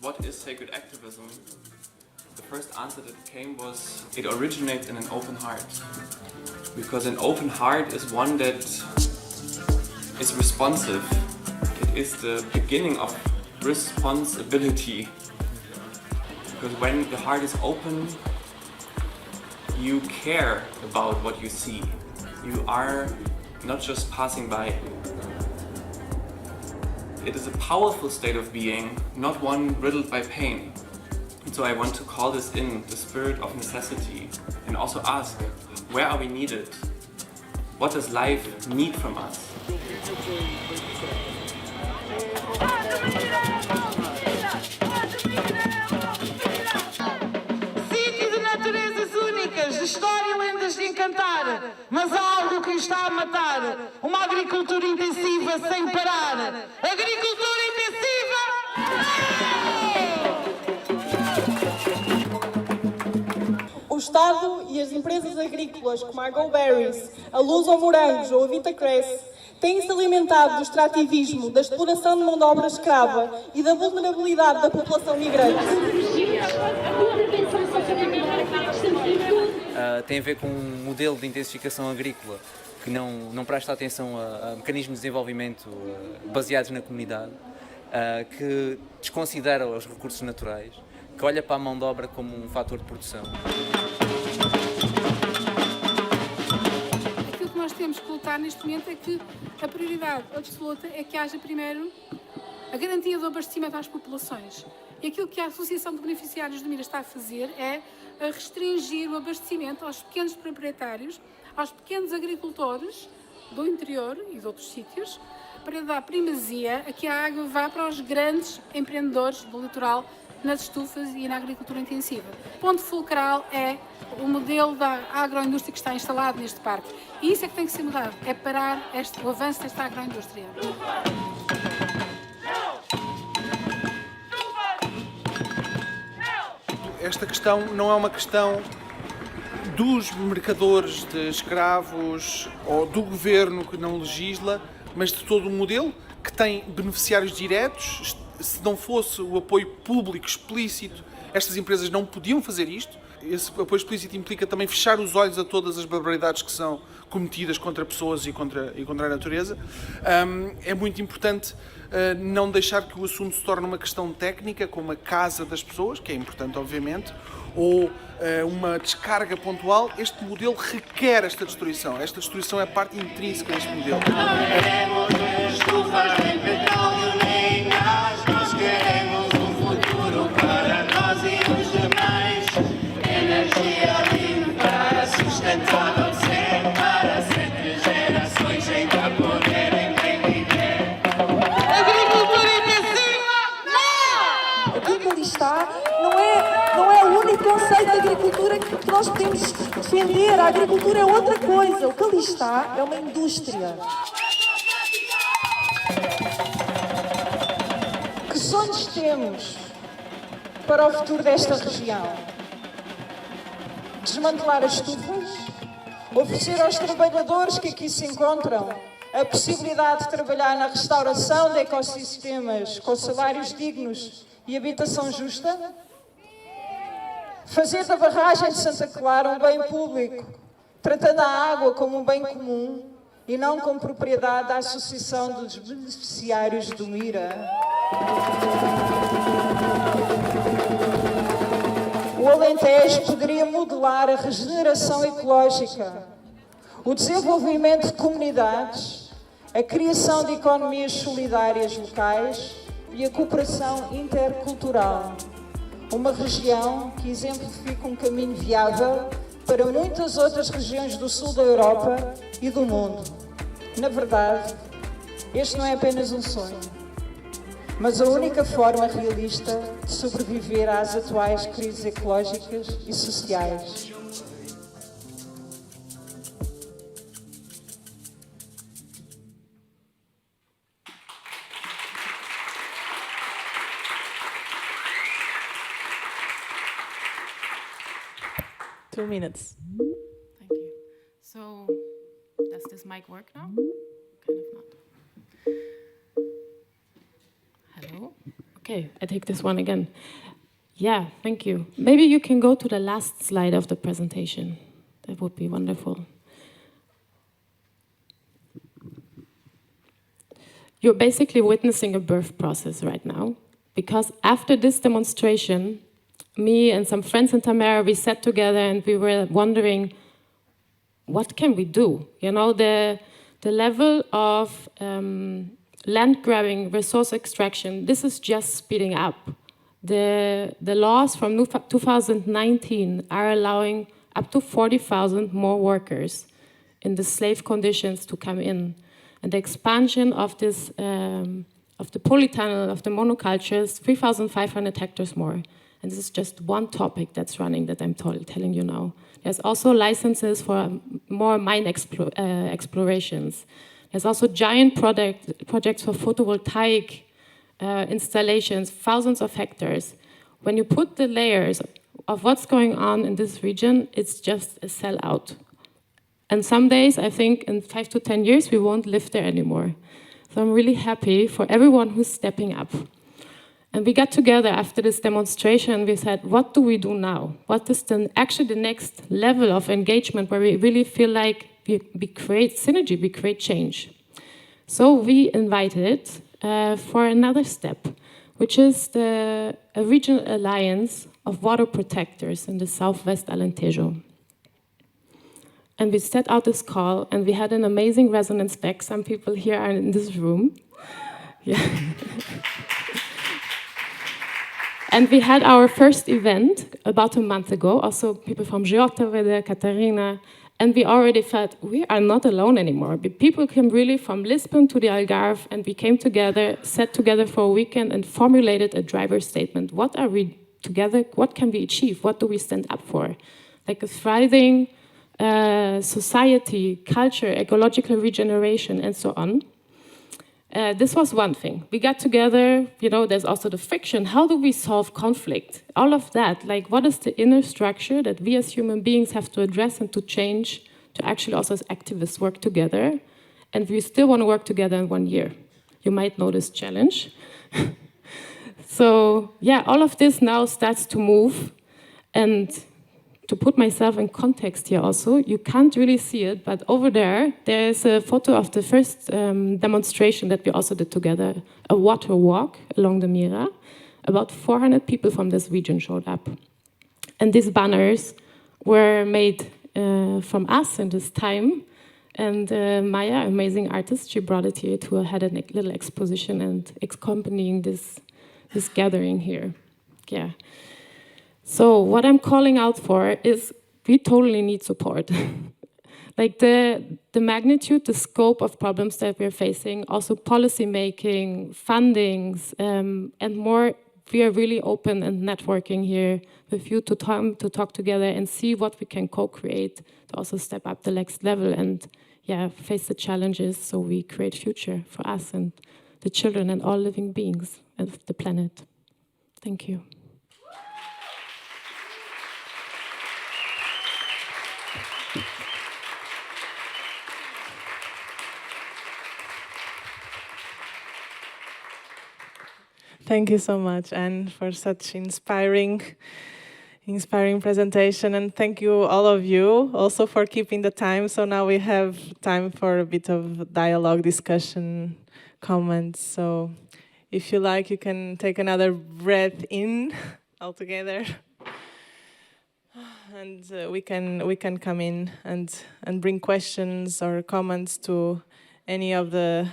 what is sacred activism, the first answer that came was it originates in an open heart. Because an open heart is one that is responsive. It is the beginning of responsibility. Because when the heart is open, you care about what you see. You are not just passing by. It is a powerful state of being, not one riddled by pain. And so I want to call this in the spirit of necessity and also ask, where are we needed? What does life need from us? Sítio de naturezas únicas, de história e lendas de encantar, mas há algo que está a matar, uma agricultura intensiva sem parar. Agricultura intensiva! O Estado e as empresas agrícolas como a Go Berries, a Luz ou Morangos ou a Vitacress têm-se alimentado do extrativismo, da exploração de mão de obra escrava e da vulnerabilidade da população migrante. Tem a ver com um modelo de intensificação agrícola que não presta atenção a mecanismos de desenvolvimento baseados na comunidade, que desconsidera os recursos naturais, que olha para a mão de obra como um fator de produção. Aquilo que nós temos que lutar neste momento é que a prioridade absoluta é que haja primeiro a garantia do abastecimento às populações. E aquilo que a Associação de Beneficiários do MIRA está a fazer é a restringir o abastecimento aos pequenos proprietários, aos pequenos agricultores do interior e de outros sítios, para dar primazia a que a água vá para os grandes empreendedores do litoral nas estufas e na agricultura intensiva. O ponto fulcral é o modelo da agroindústria que está instalado neste parque. E isso é que tem que ser mudado, é parar o avanço desta agroindústria. Esta questão não é uma questão dos mercadores de escravos ou do governo que não legisla, mas de todo o modelo que tem beneficiários diretos. Se não fosse o apoio público explícito, estas empresas não podiam fazer isto. Esse apoio explícito implica também fechar os olhos a todas as barbaridades que são cometidas contra pessoas e contra a natureza. É muito importante não deixar que o assunto se torne uma questão técnica, como a casa das pessoas, que é importante, obviamente, ou uma descarga pontual. Este modelo requer esta destruição. Esta destruição é parte intrínseca deste modelo. Nós queremos um futuro para nós e os demais. Energia limpa, sustentável sempre, para sempre gerações ainda poderem bem viver. Agricultura intensiva, não! Aquilo que ali está não é o único conceito de agricultura que nós podemos defender. A agricultura é outra coisa. O que ali está é uma indústria. Que sonhos temos para o futuro desta região? Desmantelar as estufas? Oferecer aos trabalhadores que aqui se encontram a possibilidade de trabalhar na restauração de ecossistemas com salários dignos e habitação justa? Fazer da barragem de Santa Clara um bem público, tratando a água como um bem comum e não como propriedade da Associação dos Beneficiários do MIRA? O Alentejo poderia modelar a regeneração ecológica, o desenvolvimento de comunidades, a criação de economias solidárias locais e a cooperação intercultural. Uma região que exemplifica um caminho viável para muitas outras regiões do sul da Europa e do mundo. Na verdade, este não é apenas um sonho, mas a única forma realista de sobreviver às atuais crises ecológicas e sociais. Two minutes. Thank you. So, does this mic work now? Kind of not. Hello? Okay, I take this one again. Yeah, thank you. Maybe you can go to the last slide of the presentation. That would be wonderful. You're basically witnessing a birth process right now, because after this demonstration, me and some friends in Tamera, we sat together and we were wondering, what can we do? You know, the level of land grabbing, resource extraction, this is just speeding up. The laws from 2019 are allowing up to 40,000 more workers in the slave conditions to come in. And the expansion of this, of the polytunnel, of the monocultures, 3,500 hectares more. And this is just one topic that's running that I'm telling you now. There's also licenses for more mine explorations. There's also giant projects for photovoltaic installations, thousands of hectares. When you put the layers of what's going on in this region, it's just a sellout. And some days, I think in 5 to 10 years, we won't live there anymore. So I'm really happy for everyone who's stepping up. And we got together after this demonstration and we said, what do we do now? What is actually the next level of engagement where we really feel like we create synergy, we create change? So we invited for another step, which is a regional alliance of water protectors in the Southwest Alentejo. And we set out this call and we had an amazing resonance back. Some people here are in this room. Yeah. And we had our first event about a month ago. Also, people from Geota were there, Katarina. And we already felt we are not alone anymore. People came really from Lisbon to the Algarve, and we came together, sat together for a weekend, and formulated a driver statement. What are we together? What can we achieve? What do we stand up for? Like a thriving society, culture, ecological regeneration, and so on. This was one thing. We got together, you know, there's also the friction. How do we solve conflict? All of that, like what is the inner structure that we as human beings have to address and to change to actually also as activists work together? And we still want to work together in 1 year. You might know this challenge. So yeah, all of this now starts to move. And to put myself in context here also, you can't really see it, but over there is a photo of the first demonstration that we also did together, a water walk along the Mira. About 400 people from this region showed up. And these banners were made from us in this time. And Maya, amazing artist, she brought it here to had a little exposition and accompanying this gathering here. Yeah. So what I'm calling out for is we totally need support. Like the magnitude, the scope of problems that we're facing, also policy making, fundings, and more. We are really open and networking here with you to talk together and see what we can co-create to also step up the next level and face the challenges so we create future for us and the children and all living beings of the planet. Thank you. Thank you so much, Anne, for such inspiring presentation. And thank you, all of you, also for keeping the time. So now we have time for a bit of dialogue, discussion, comments. So if you like, you can take another breath in all together. And we can come in and bring questions or comments to any of the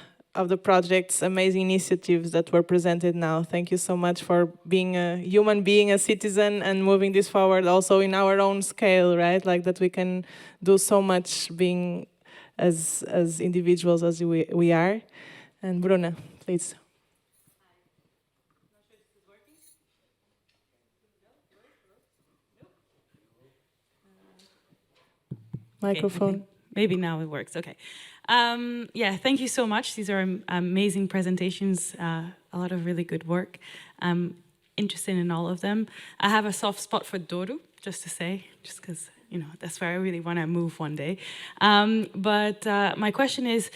project's amazing initiatives that were presented now. Thank you so much for being a human being, a citizen, and moving this forward also in our own scale, right? Like that we can do so much being as individuals as we are. And Bruna, please. Microphone. Okay. Maybe now it works, okay. Yeah, thank you so much. These are amazing presentations, a lot of really good work. I'm interested in all of them. I have a soft spot for Douro, just to say, just because, that's where I really want to move one day. But my question is,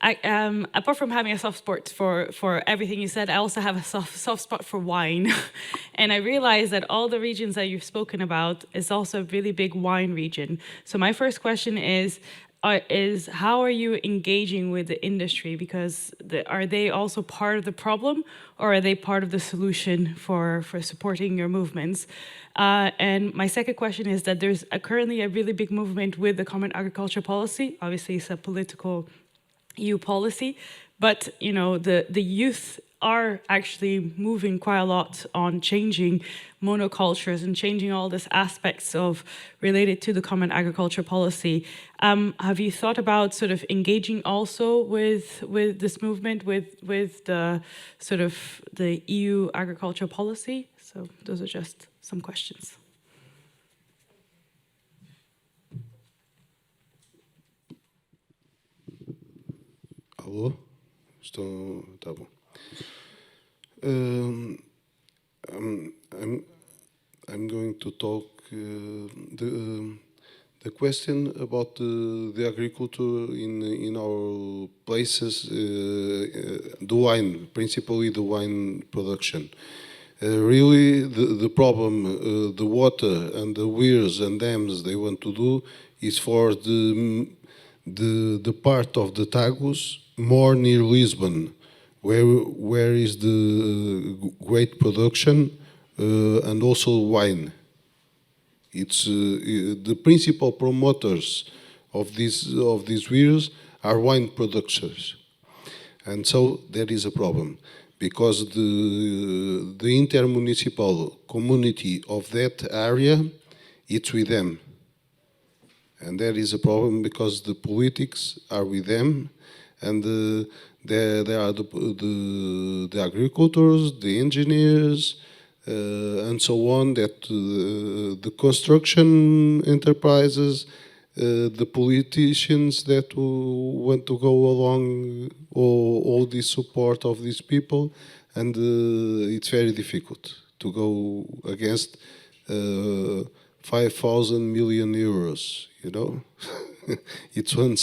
apart from having a soft spot for everything you said, I also have a soft spot for wine. And I realized that all the regions that you've spoken about is also a really big wine region. So my first question is how are you engaging with the industry? Because are they also part of the problem, or are they part of the solution for supporting your movements? And my second question is that there's currently a really big movement with the Common Agriculture Policy. Obviously, it's a political EU policy, but you know the youth are actually moving quite a lot on changing monocultures and changing all these aspects of related to the Common Agriculture Policy. Have you thought about sort of engaging also with this movement, with the sort of the EU agricultural policy? So those are just some questions. Alô? Estou... Tá bom. I'm going to talk the question about the agriculture in our places, the wine, principally the wine production. Really, the problem, the water and the weirs and dams they want to do is for the part of the Tagus more near Lisbon, where is the great production and also wine. It's the principal promoters of these weirs are wine producers, and so there is a problem because the intermunicipal community of that area, it's with them, and there is a problem because the politics are with them, and there are the agricultors, the engineers, and so on, that the construction enterprises, the politicians that want to go along all this support of these people, and it's very difficult to go against 5,000 million euros, you know. It's one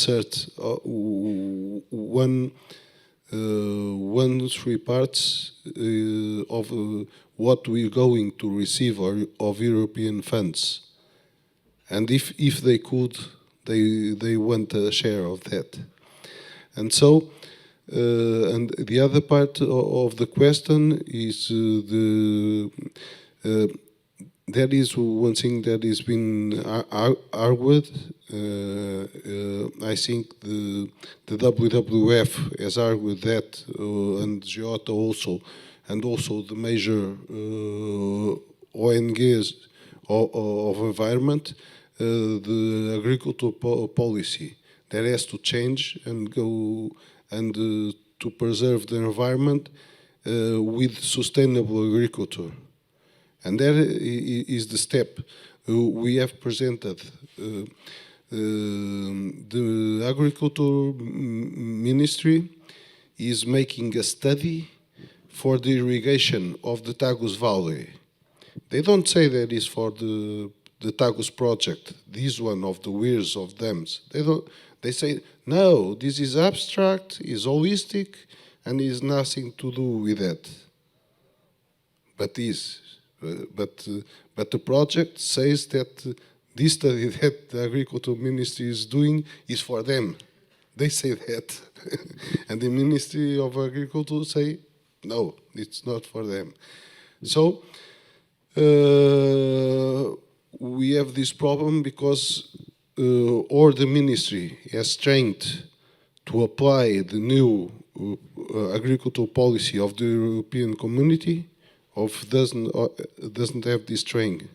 three parts of what we're going to receive of European funds, and if they could, they want a share of that, and so and the other part of the question is that is one thing that has been argued. I think the WWF has argued that, and Geota also, and also the major ONGs of environment, the agricultural policy that has to change and go and to preserve the environment with sustainable agriculture. And there is the step. We have presented the Agriculture Ministry is making a study for the irrigation of the Tagus Valley. They don't say that is for the Tagus project, this one of the weirs of dams. They say, no, this is abstract, is holistic, and is nothing to do with that. But the project says that this study that the Agriculture Ministry is doing is for them. They say that. And the Ministry of Agriculture say, no, it's not for them. So we have this problem because or the ministry has strength to apply the new agricultural policy of the European Community, doesn't have this strength.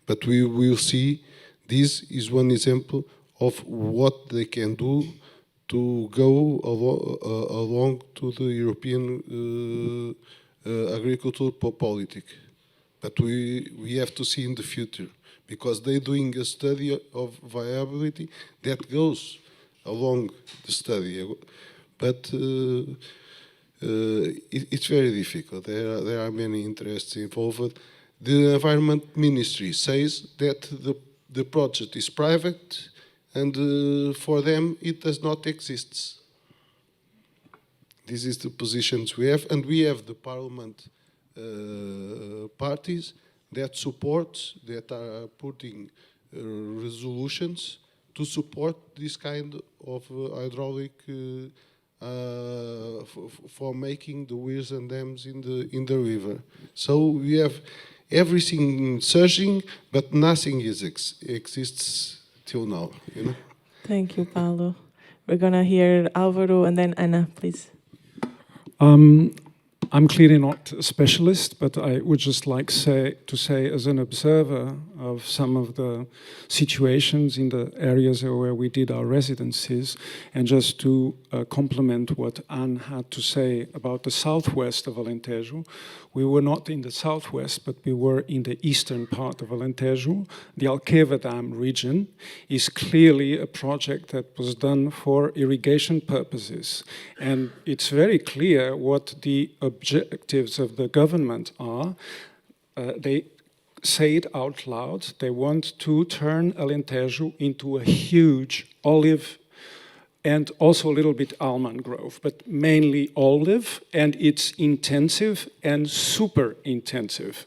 But we will see, this is one example of what they can do to go along to the European agricultural policy. But we have to see in the future, because they're doing a study of viability that goes along the study. But it's very difficult. There are many interests involved. The Environment Ministry says that the project is private, and for them it does not exist. This is the positions we have, and we have the parliament parties that support, that are putting resolutions to support this kind of hydraulic for making the weirs and dams in the river. So we have everything surging, but nothing exists till now. You know. Thank you, Paulo. We're gonna hear Álvaro and then Ana, please. I'm clearly not a specialist, but I would just like to say as an observer of some of the situations in the areas where we did our residencies, and just to complement what Anne had to say about the southwest of Alentejo. We were not in the southwest, but we were in the eastern part of Alentejo. The Alqueva Dam region is clearly a project that was done for irrigation purposes. And it's very clear what the objectives of the government are. They say it out loud. They want to turn Alentejo into a huge olive and also a little bit almond grove, but mainly olive, and it's intensive and super intensive.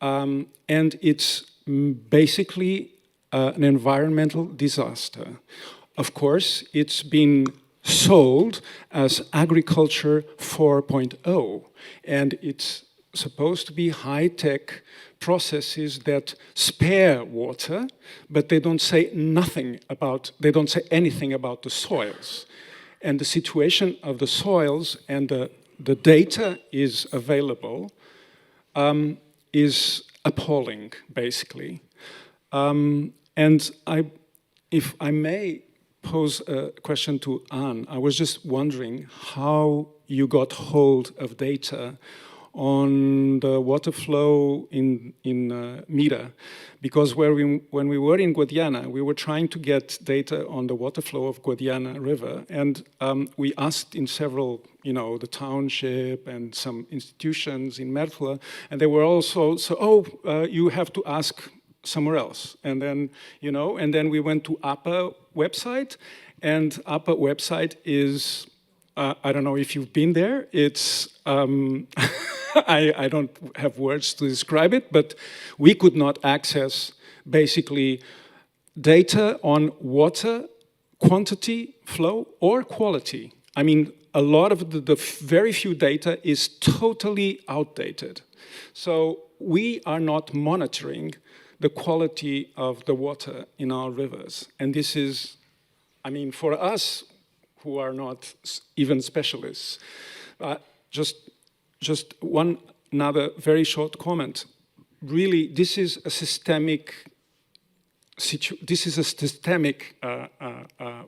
And it's basically an environmental disaster. Of course, it's been sold as agriculture 4.0, and it's supposed to be high-tech processes that spare water, but they don't say anything about the soils. And the situation of the soils, and the data is available, is appalling, basically. And if I may pose a question to Anne, I was just wondering how you got hold of data on the water flow in Mira, because when we were in Guadiana, we were trying to get data on the water flow of Guadiana River, and we asked in several, the township and some institutions in Mertla, and they were also, you have to ask somewhere else. And then, and then we went to APA website, and APA website is, I don't know if you've been there, it's, I don't have words to describe it, but we could not access basically data on water quantity, flow, or quality. I mean, a lot of the very few data is totally outdated. So we are not monitoring the quality of the water in our rivers. And this is, I mean, for us who are not even specialists, just one another very short comment. Really, this is a systemic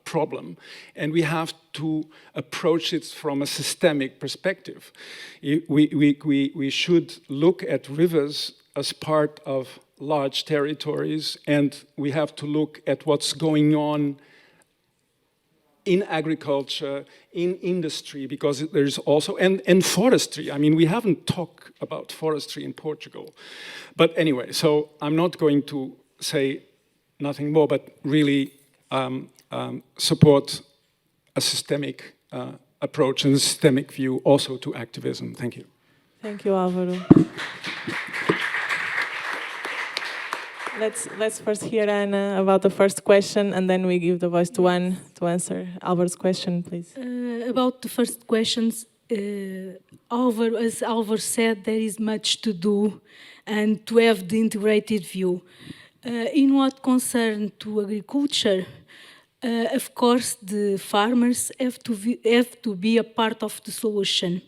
problem, and we have to approach it from a systemic perspective. We should look at rivers as part of large territories, and we have to look at what's going on in agriculture, in industry, because there's also, and forestry. I mean, we haven't talked about forestry in Portugal. But anyway, so I'm not going to say nothing more, but really support a systemic approach and a systemic view also to activism. Thank you. Thank you, Álvaro. Let's first hear Ana about the first question, and then we give the voice to Anne to answer Álvaro's question, please. About the first questions, as Álvaro said, there is much to do and to have the integrated view. In what concerns to agriculture, of course, the farmers have to be a part of the solution.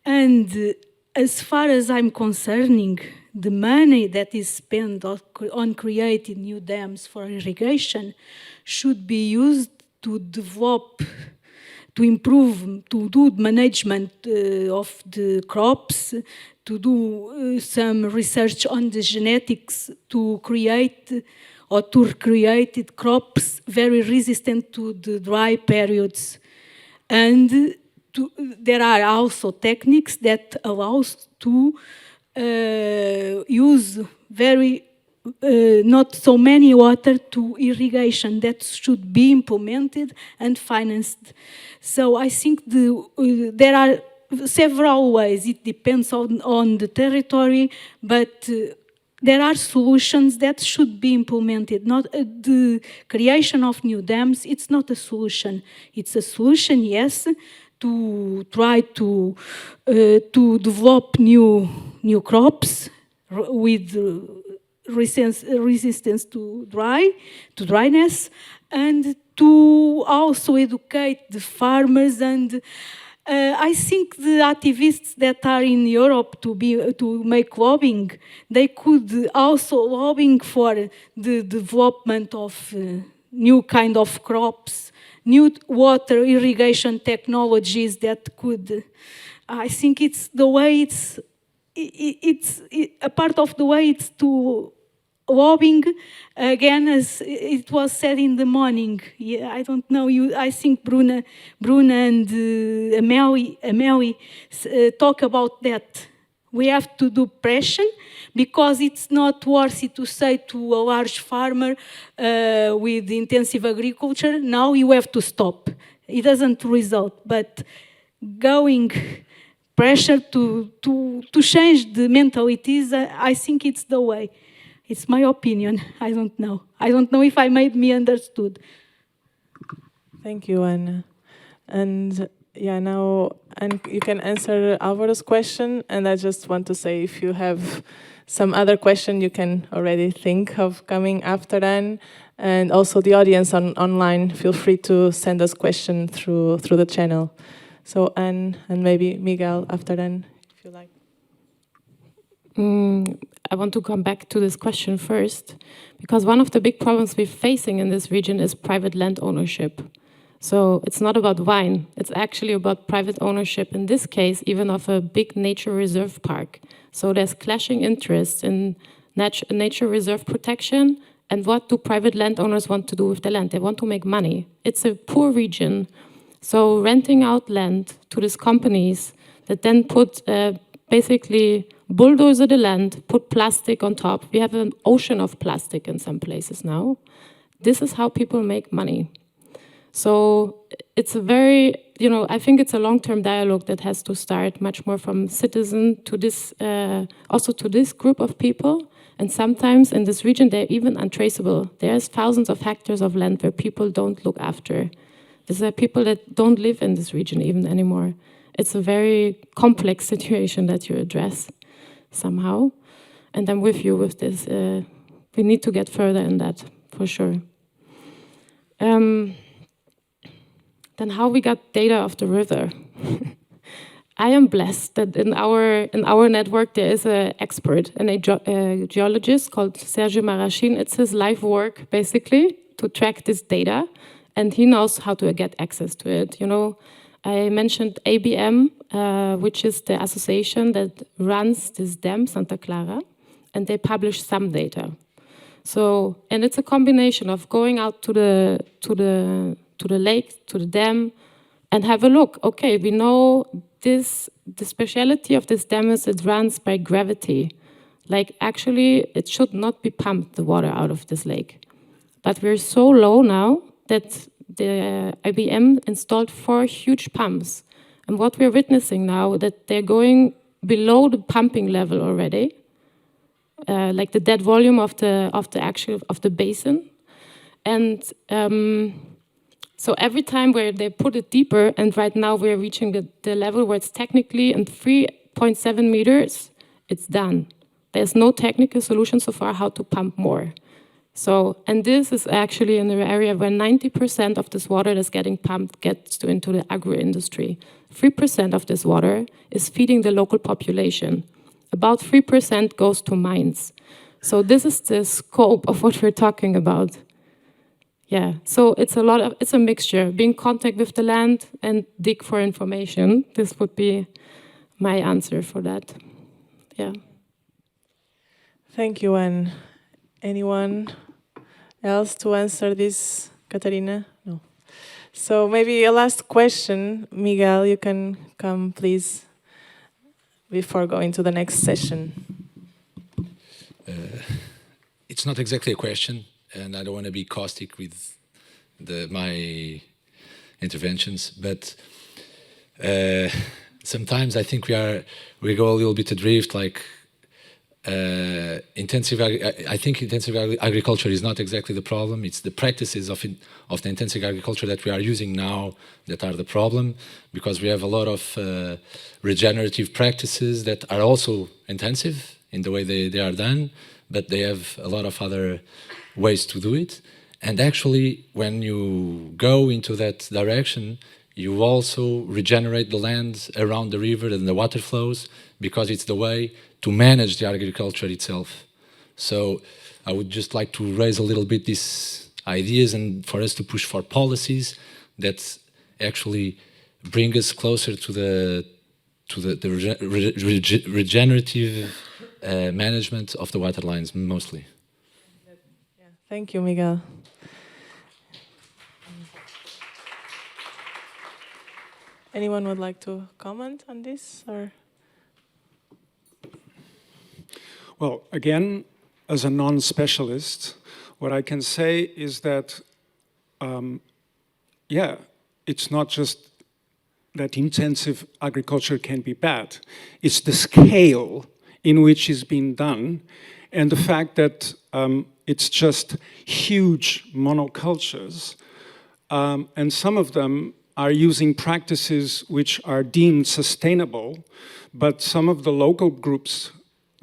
And as far as I'm concerning, the money that is spent on creating new dams for irrigation should be used to develop, to improve, to do management of the crops, to do some research on the genetics to create or to recreate crops very resistant to the dry periods. And there are also techniques that allow us to use very not so many water to irrigation that should be implemented and financed. So I think there are several ways. It depends on the territory, but there are solutions that should be implemented. Not the creation of new dams. It's not a solution. It's a solution, yes, to try to develop new crops with resistance to dryness, and to also educate the farmers. And I think the activists that are in Europe to make lobbying, they could also lobbying for the development of new kind of crops, new water irrigation technologies that could. I think it's the way it's a part of the way it's to lobbying, again, as it was said in the morning. Yeah, I don't know, I think Bruna and Amélie talk about that. We have to do pressure, because it's not worthy to say to a large farmer with intensive agriculture, now you have to stop. It doesn't result, but going pressure to change the mentalities, I think it's the way. It's my opinion. I don't know. I don't know if I made me understood. Thank you, Anna. And yeah, now you can answer Alvaro's question. And I just want to say, if you have some other question, you can already think of coming after Anne. And also the audience online, feel free to send us questions through the channel. So Anne and maybe Miguel after Anne, if you like. I want to come back to this question first, because one of the big problems we're facing in this region is private land ownership. So it's not about wine, it's actually about private ownership, in this case, even of a big nature reserve park. So there's clashing interests in nature reserve protection, and what do private landowners want to do with the land? They want to make money. It's a poor region. So renting out land to these companies that then put basically bulldozer the land, put plastic on top. We have an ocean of plastic in some places now. This is how people make money. So it's a very, I think it's a long-term dialogue that has to start much more from citizen to this, also to this group of people. And sometimes in this region, they're even untraceable. There's thousands of hectares of land where people don't look after. These are people that don't live in this region even anymore. It's a very complex situation that you address somehow. And I'm with you with this. We need to get further in that, for sure. Then how we got data of the river. I am blessed that in our network there is an expert, a geologist called Sergio Marachin. It's his life work, basically, to track this data. And he knows how to get access to it. I mentioned ABM, which is the association that runs this dam, Santa Clara, and they publish some data. So, and it's a combination of going out to the lake, to the dam, and have a look. Okay, we know the speciality of this dam is it runs by gravity. Like, actually, it should not be pumped, the water out of this lake. But we're so low now that the IBM installed 4 huge pumps. And what we're witnessing now, that they're going below the pumping level already, like the dead volume of the basin. And so every time where they put it deeper, and right now we're reaching the level where it's technically in 3.7 meters, it's done. There's no technical solution so far how to pump more. So, and this is actually in an area where 90% of this water that's getting pumped gets into the agro-industry. 3% of this water is feeding the local population. About 3% goes to mines. So this is the scope of what we're talking about. Yeah, so it's a mixture. Be in contact with the land and dig for information. This would be my answer for that. Yeah. Thank you, Anne. Anyone else to answer this, Catarina? No. So maybe a last question. Miguel, you can come, please, before going to the next session. it's not exactly a question, and I don't want to be caustic with my interventions, but sometimes I think we go a little bit adrift, like I think intensive agriculture is not exactly the problem. It's the practices of the intensive agriculture that we are using now that are the problem, because we have a lot of regenerative practices that are also intensive in the way they are done, but they have a lot of other ways to do it. And actually, when you go into that direction, you also regenerate the land around the river and the water flows, because it's the way to manage the agriculture itself. So I would just like to raise a little bit these ideas, and for us to push for policies that actually bring us closer to the regenerative management of the water lines, mostly. Thank you, Miguel. Anyone would like to comment on this, or? Well, again, as a non-specialist, what I can say is that, yeah, it's not just that intensive agriculture can be bad. It's the scale in which it's being done, and the fact that it's just huge monocultures, and some of them are using practices which are deemed sustainable, but some of the local groups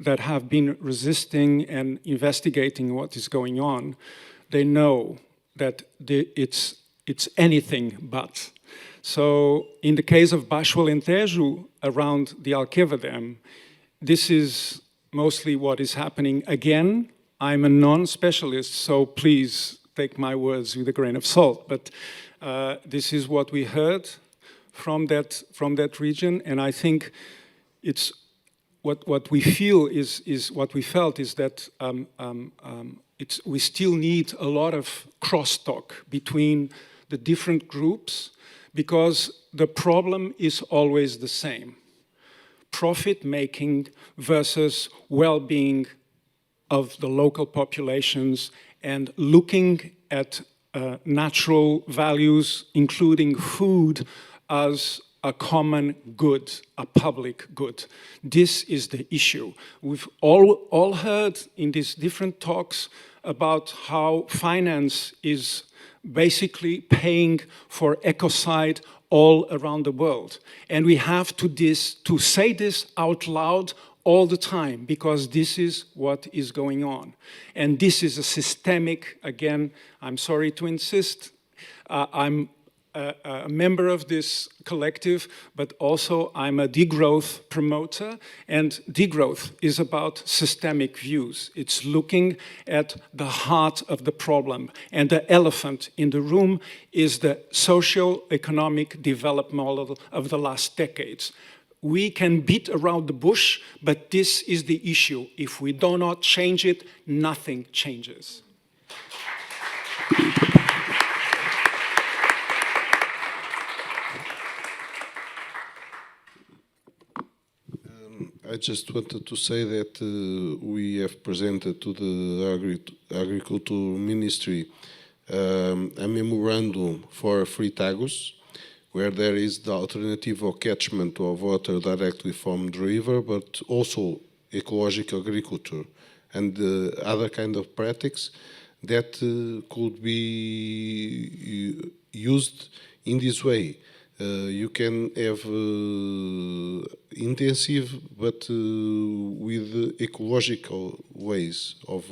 that have been resisting and investigating what is going on, they know that it's anything but. So in the case of Baixo Alentejo, around the Alqueva Dam, this is mostly what is happening. Again, I'm a non-specialist, so please take my words with a grain of salt, but this is what we heard from that region, and I think it's what we feel is what we felt is that we still need a lot of crosstalk between the different groups, because the problem is always the same: profit-making versus well-being of the local populations, and looking at natural values, including food, as a common good, a public good. This is the issue. We've all heard in these different talks about how finance is basically paying for ecocide all around the world. And we have to say this out loud all the time, because this is what is going on. And this is a systemic, again, I'm sorry to insist, I'm a member of this collective, but also I'm a degrowth promoter, and degrowth is about systemic views. It's looking at the heart of the problem, and the elephant in the room is the socio-economic development model of the last decades. We can beat around the bush, but this is the issue. If we do not change it, nothing changes. I just wanted to say that we have presented to the Agriculture Ministry a memorandum for Free Tagus, where there is the alternative of catchment of water directly from the river, but also ecological agriculture and other kind of practices that could be used in this way. You can have intensive, but with ecological ways of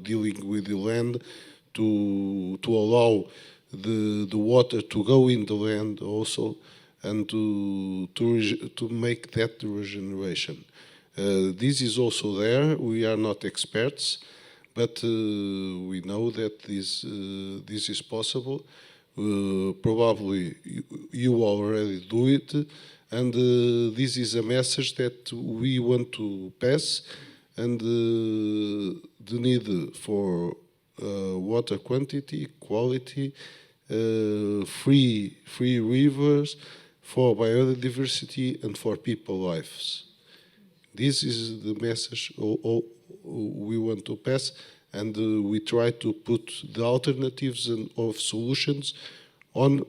dealing with the land to allow the water to go in the land also, and to make that regeneration. This is also there. We are not experts, but we know that this is possible. Probably you already do it, and this is a message that we want to pass, and the need for water quantity, quality, free rivers, for biodiversity and for people lives. This is the message we want to pass, and we try to put the alternatives of solutions on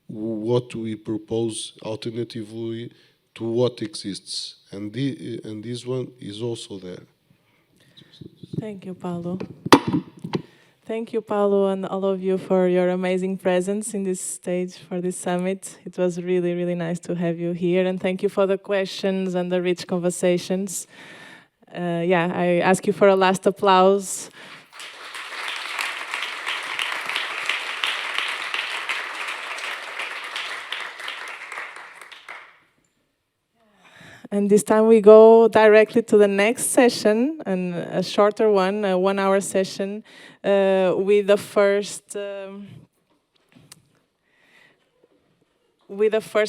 what we propose alternatively to what exists, and this one is also there. Thank you, Paulo. Thank you, Paulo, and all of you for your amazing presence in this stage for this summit. It was really, really nice to have you here, and thank you for the questions and the rich conversations. Yeah, I ask you for a last applause. And this time we go directly to the next session, and a shorter one, a 1-hour session, with the first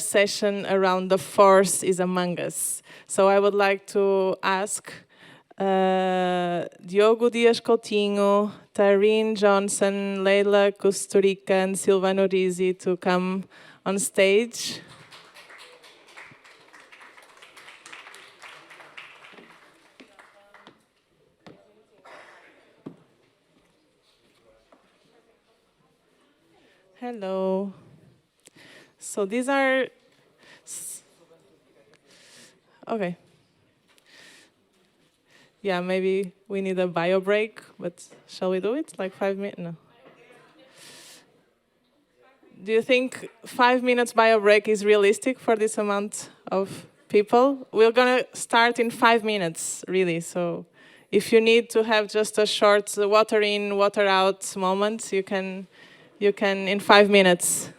session around the force is among us. So I would like to ask Diogo Dias Coutinho, Tareen Johnson, Leila Kusturica, and Silvano Risi to come on stage. Hello. So these are... Okay. Yeah, maybe we need a bio break, but shall we do it? Like 5 minutes? No. Do you think 5 minutes bio break is realistic for this amount of people? We're going to start in 5 minutes, really. So if you need to have just a short water in, water out moment, you can in 5 minutes.